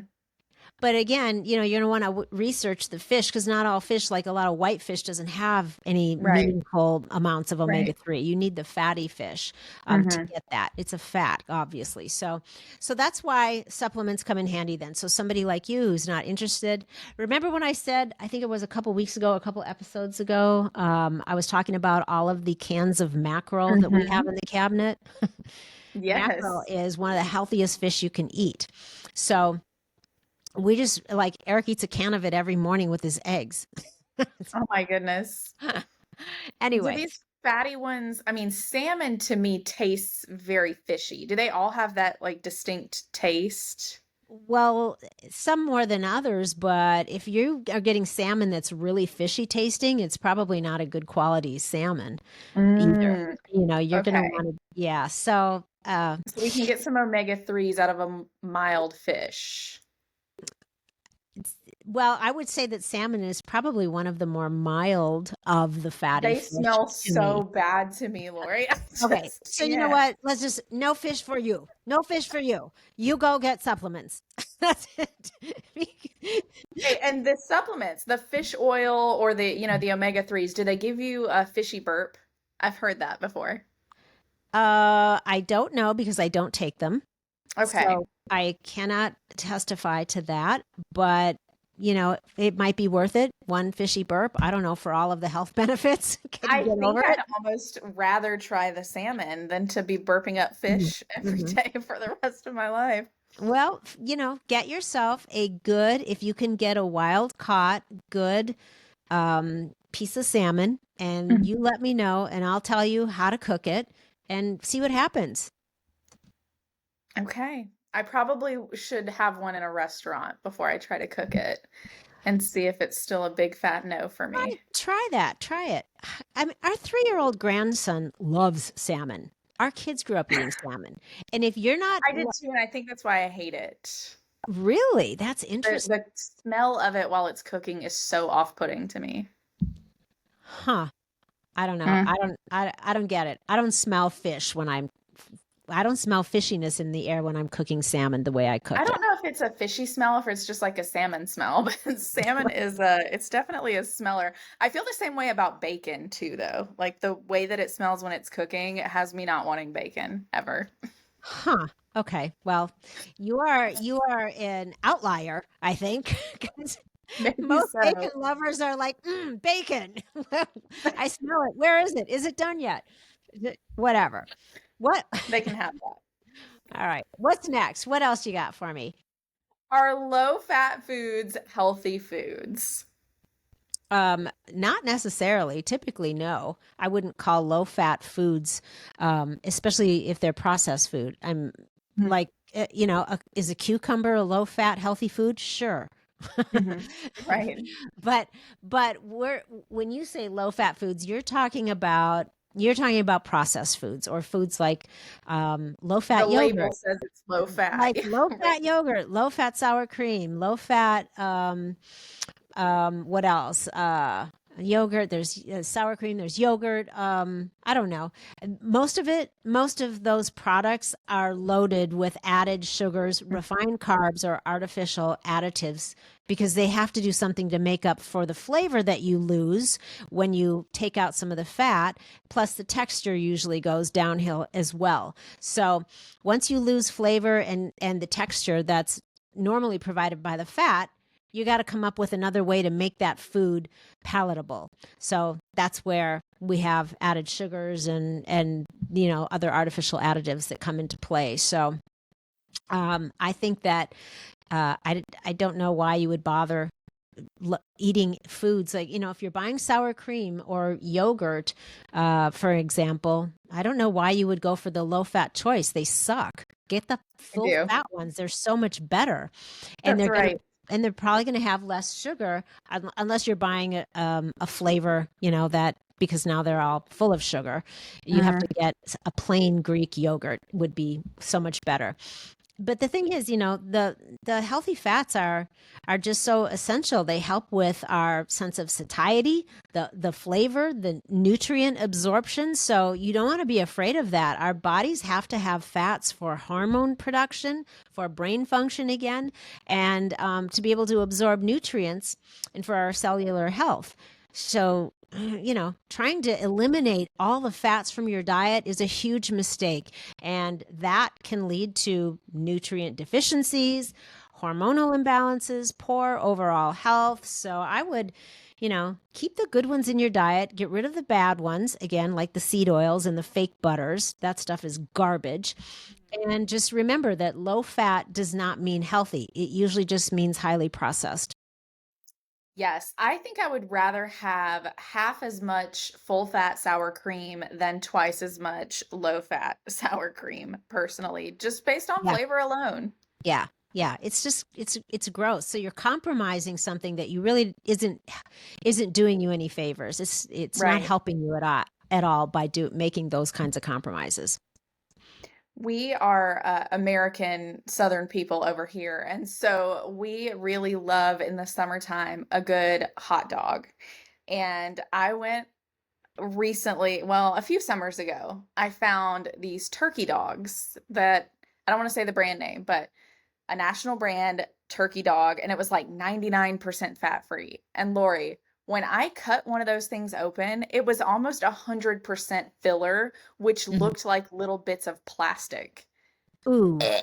But again, you're going to want to research the fish because not all fish, like a lot of white fish, doesn't have any Right. meaningful amounts of Right. omega-3. You need the fatty fish to hmm get that. It's a fat, obviously. So that's why supplements come in handy then. So somebody like you who's not interested, remember when I said, I think it was a couple weeks ago, a couple episodes ago, I was talking about all of the cans of mackerel that we have hmm in the cabinet. Mackerel Yes. is one of the healthiest fish you can eat. So we just like Eric eats a can of it every morning with his eggs. Oh my goodness. Do Anyway, these fatty ones, I mean, salmon to me tastes very fishy. Do they all have that like distinct taste? well, some more than others, but if you are getting salmon that's really fishy tasting, it's probably not a good quality salmon either. Mm, You're going to okay. want to, yeah. So, So we can get some omega-3s out of a mild fish. well, I would say that salmon is probably one of the more mild of the fatty They fish smell to me. so bad to me, Lori. I Okay, just so you know can't. what? Let's just no fish for you. No fish for you. You go get supplements. That's it. Hey, and the supplements, the fish oil or the omega-3s, do they give you a fishy burp? I've heard that before. I don't know because I don't take them. Okay. So I cannot testify to that, but it might be worth it. One fishy burp. I don't know, for all of the health benefits. Can you I get think over I'd it? almost rather try the salmon than to be burping up Mhm. fish every Mhm. day for the rest of my life. Well, get yourself a good, if you can get a wild caught, good piece of salmon, and you Mhm. let me know, and I'll tell you how to cook it and see what happens. Okay. I probably should have one in a restaurant before I try to cook it and see if it's still a big fat no for me. Try that. Try it. I mean, our 3-year-old grandson loves salmon. Our kids grew up eating salmon. And if you're not I did too, and I think that's why I hate it. really, that's The interesting. the smell of it while it's cooking is so off-putting to me. Huh. I don't know. Mm. I don't get it. I don't smell fishiness in the air when I'm cooking salmon the way I I cook it. don't know if it's a fishy smell, if it's just like a salmon smell, but salmon is it's definitely a smeller. I feel the same way about bacon too, though. Like the way that it smells when it's cooking, it has me not wanting bacon ever. Huh. Okay. Well, you are an outlier, I think, 'cause Maybe most bacon so. lovers are like, bacon. I smell it. Where is it? Is it done yet? Whatever. What? They can have that. All right. What's next? What else you got for me? Are low-fat foods healthy foods? Not necessarily. Typically, no. I wouldn't call low fat foods, especially if they're processed food. I'm like, is a cucumber a low fat healthy food? Sure. Hmm. Right. but when you say low fat foods, you're talking about processed foods or foods like low The fat label yogurt, says it's low fat. like low Right. fat yogurt, low fat sour cream, low fat what else? Yogurt, there's sour cream, there's yogurt. I don't know. Most of those products are loaded with added sugars, refined carbs, or artificial additives because they have to do something to make up for the flavor that you lose when you take out some of the fat. Plus, the texture usually goes downhill as well. So, once you lose flavor and the texture that's normally provided by the fat, you got to come up with another way to make that food palatable. So that's where we have added sugars and other artificial additives that come into play. So I think that I don't know why you would bother eating foods like, if you're buying sour cream or yogurt, for example. I don't know why you would go for the low fat choice. They suck. Get the I full do. fat ones. They're so much better, and That's right. they're probably going to have less sugar, unless you're buying a flavor, that, because now they're all full of sugar. You have to Mhm. get a plain Greek yogurt would be so much better. But the thing is, the healthy fats are just so essential. They help with our sense of satiety, the flavor, the nutrient absorption. So you don't want to be afraid of that. Our bodies have to have fats for hormone production, for brain function again, and to be able to absorb nutrients and for our cellular health. So trying to eliminate all the fats from your diet is a huge mistake. And that can lead to nutrient deficiencies, hormonal imbalances, poor overall health. So I would, keep the good ones in your diet, get rid of the bad ones, again, like the seed oils and the fake butters. That stuff is garbage. And just remember that low fat does not mean healthy, it usually just means highly processed. Yes, I think I would rather have half as much full fat sour cream than twice as much low fat sour cream, personally, just based on Yeah. flavor alone. Yeah. Yeah, it's just it's gross. So you're compromising something that you really isn't doing you any favors. It's not Right. helping you at all by making those kinds of compromises. We are American Southern people over here, and so we really love in the summertime a good hot dog. And I went recently, well, a few summers ago, I found these turkey dogs that I don't want to say the brand name, but a national brand turkey dog, and it was like 99% fat free. And Lori, When I cut one of those things open, it was almost 100% filler, which Mhm. looked like little bits of plastic. Ooh, Eh.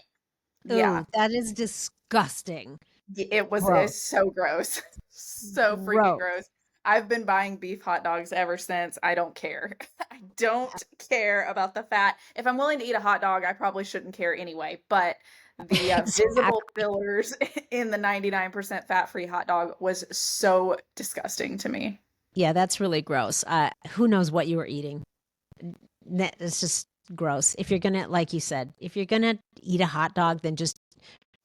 ooh, Yeah. that is disgusting. It's Gross. so gross. So freaking Gross. gross. I've been buying beef hot dogs ever since. I don't care. I don't care about the fat. If I'm willing to eat a hot dog, I probably shouldn't care anyway. But the visible Exactly. fillers in the 99% fat-free hot dog was so disgusting to me. Yeah, that's really gross. Who knows what you were eating? It's just gross. If you're gonna, like you said, if you're gonna eat a hot dog, then just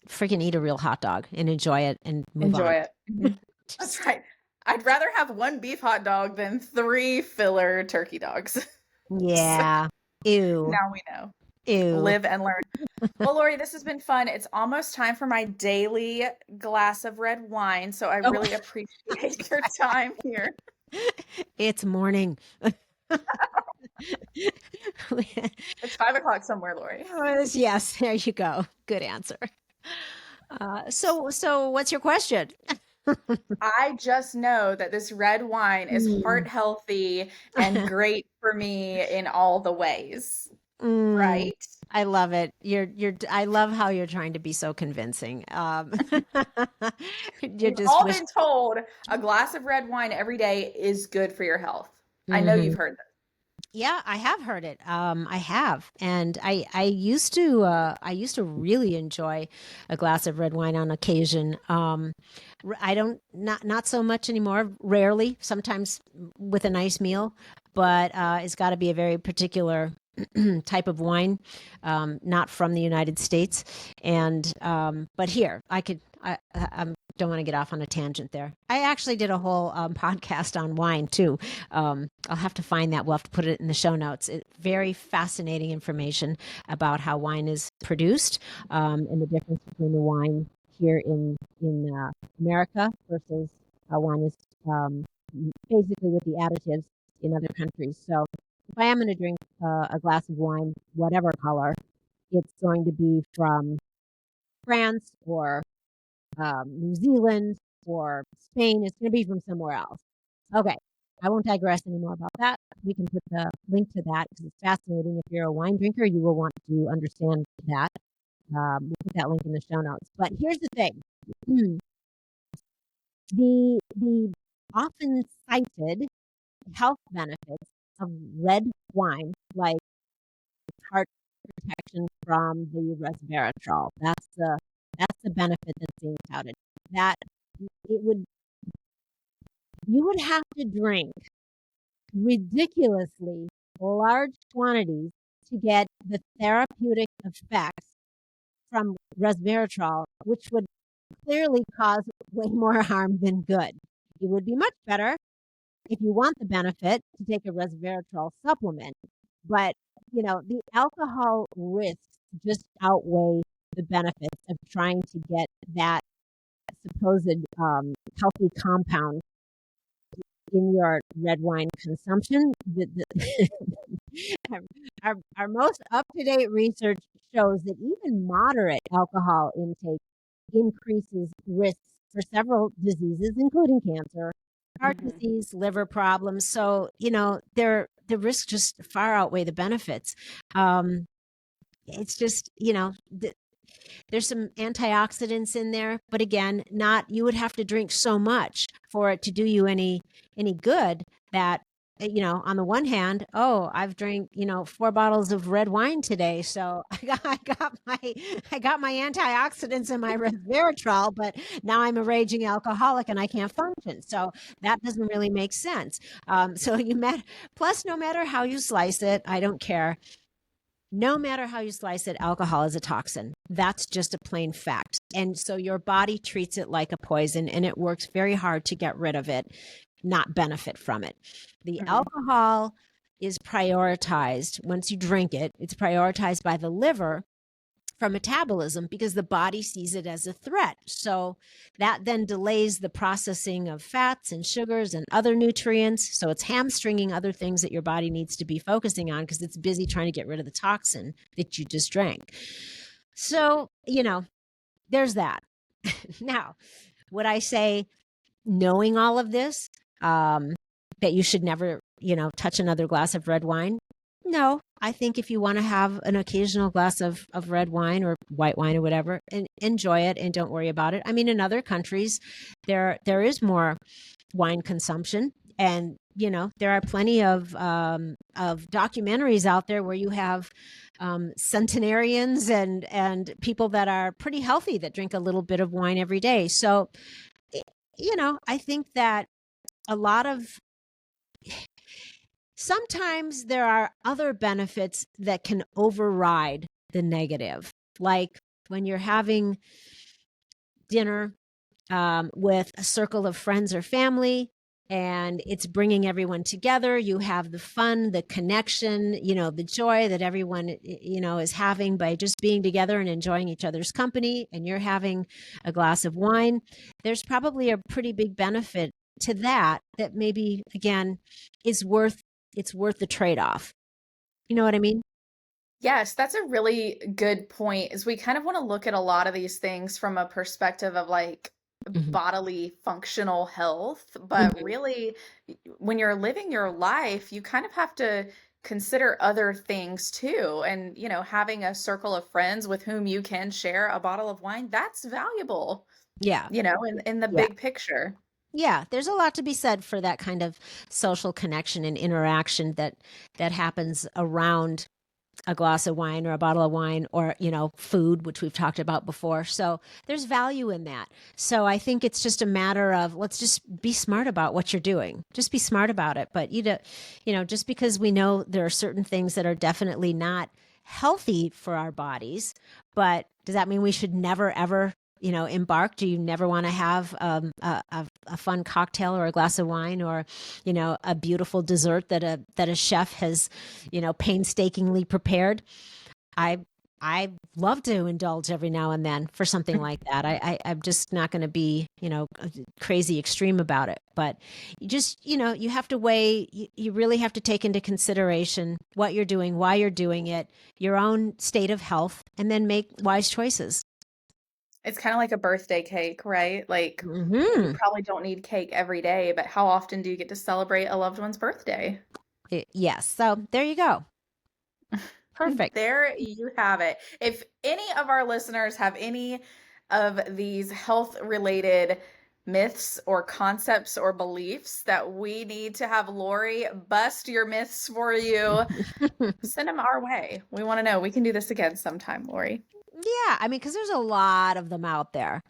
freaking eat a real hot dog and enjoy it and move on. Enjoy it. Mhm. That's Just, right. I'd rather have one beef hot dog than three filler turkey dogs. So yeah. Ew. now we know. Ew. Live and learn. Well, Lori, this has been fun. It's almost time for my daily glass of red wine, so I Oh, really appreciate your time here. it's morning. It's 5 o'clock somewhere, Lori. Yes, there you go. Good answer. So what's your question? I just know that this red wine is Mm, heart healthy and great for me in all the ways, mm, right? I love it. I love how you're trying to be so convincing. You We've just all wish. been told a glass of red wine every day is good for your health. I know Mhm. you've heard Yeah, I have heard it. I have, and I used to really enjoy a glass of red wine on occasion. I don't not so much anymore. Rarely, sometimes with a nice meal, but it's got to be a very particular type of wine, not from the United States. And but here, I don't want to get off on a tangent there. I actually did a whole podcast on wine too. I'll have to find that. We'll have to put it in the show notes. Very fascinating information about how wine is produced, and the difference between the wine here in America versus how wine is basically with the additives in other countries. So if I am going to drink a glass of wine, whatever color, it's going to be from France or New Zealand or Spain. It's going to be from somewhere else. Okay. I won't digress anymore about that. We can put the link to that because it's fascinating. If you're a wine drinker, you will want to understand that. We'll put that link in the show notes. But here's the thing. The often cited health benefits of red wine, like heart protection from the resveratrol. That's the benefit that's being touted. That it would you would have to drink ridiculously large quantities to get the therapeutic effects from resveratrol, which would clearly cause way more harm than good. It would be much better if you want the benefit to take a resveratrol supplement, but the alcohol risks just outweigh the benefits of trying to get that supposed healthy compound in your red wine consumption. Our most up to date research shows that even moderate alcohol intake increases risks for several diseases, including cancer, heart that. disease, liver problems. So, the risks just far outweigh the benefits. It's just, there's some antioxidants in there, but again, not you would have to drink so much for it to do you any good that on the one hand, oh, I've drank 4 bottles of red wine today, so I got my antioxidants and my resveratrol, but now I'm a raging alcoholic and I can't function. So that doesn't really make sense. So plus, no matter how you slice it, I don't care. No matter how you slice it, alcohol is a toxin. That's just a plain fact. And so your body treats it like a poison and it works very hard to get rid of it, not benefit from it. The Mhm. alcohol is prioritized once you drink it, it's prioritized by the liver for metabolism because the body sees it as a threat. So that then delays the processing of fats and sugars and other nutrients. So it's hamstringing other things that your body needs to be focusing on because it's busy trying to get rid of the toxin that you just drank. So, there's that. Now, would I say knowing all of this? um, that you should never, touch another glass of red wine. No, I think if you want to have an occasional glass of red wine or white wine or whatever, and enjoy it and don't worry about it. I mean, in other countries, there is more wine consumption, and there are plenty of documentaries out there where you have centenarians and people that are pretty healthy that drink a little bit of wine every day. So, I think that a lot of sometimes there are other benefits that can override the negative, like when you're having dinner with a circle of friends or family and it's bringing everyone together. You have the fun, the connection, the joy that everyone, is having by just being together and enjoying each other's company, and you're having a glass of wine. There's probably a pretty big benefit to that maybe, again, it's worth the trade-off. You know what I mean? Yes, that's a really good point. Is we kind of want to look at a lot of these things from a perspective of like Mhm. bodily functional health, but Mhm. really when you're living your life, you kind of have to consider other things too. And, having a circle of friends with whom you can share a bottle of wine, that's valuable, Yeah. in the Yeah. big picture. Yeah, there's a lot to be said for that kind of social connection and interaction that happens around a glass of wine or a bottle of wine or, food, which we've talked about before. So there's value in that. So I think it's just a matter of let's just be smart about what you're doing. Just be smart about it. But just because we know there are certain things that are definitely not healthy for our bodies, but does that mean we should never ever embark? Do you never want to have a fun cocktail or a glass of wine or a beautiful dessert that a chef has painstakingly prepared? I i love to indulge every now and then for something like that. I'm just not going to be crazy extreme about it, but you just you have to weigh, you really have to take into consideration what you're doing, why you're doing it, your own state of health, and then make wise choices. It's kind of like a birthday cake, right? Like you Hmm. probably don't need cake every day, but how often do you get to celebrate a loved one's birthday? Yes, so there you go. Perfect. There you have it. If any of our listeners have any of these health related myths or concepts or beliefs that we need to have Loree bust your myths for you, send them our way. We want to know. We can do this again sometime, Loree. Yeah, I mean, because there's a lot of them out there.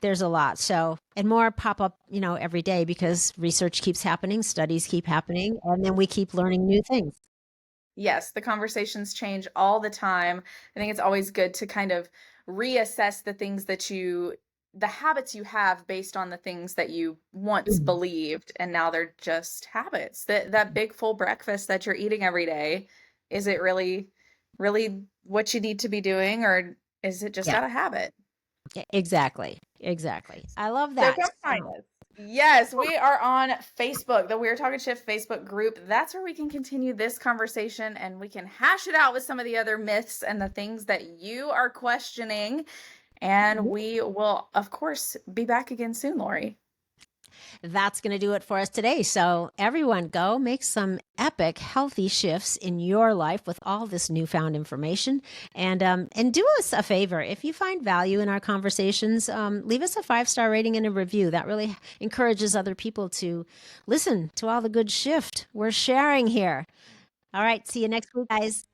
There's a lot. So, and more pop up, every day because research keeps happening, studies keep happening, and then we keep learning new things. Yes, the conversations change all the time. I think it's always good to kind of reassess the habits you have based on the things that you once Mhm. believed, and now they're just habits. That big full breakfast that you're eating every day, is it really what you need to be doing, or is it just Yeah, out of habit? exactly. Exactly. I love So that. come find So, us. Yes, we are on Facebook, the We're Talking Shift Facebook group. That's where we can continue this conversation and we can hash it out with some of the other myths and the things that you are questioning. And we will, of course, be back again soon, Loree. that's going to do it for us today. So, everyone, go make some epic, healthy shifts in your life with all this newfound information, and do us a favor. If you find value in our conversations, leave us a 5-star rating and a review. That really encourages other people to listen to all the good shift we're sharing here. All right, see you next week, guys.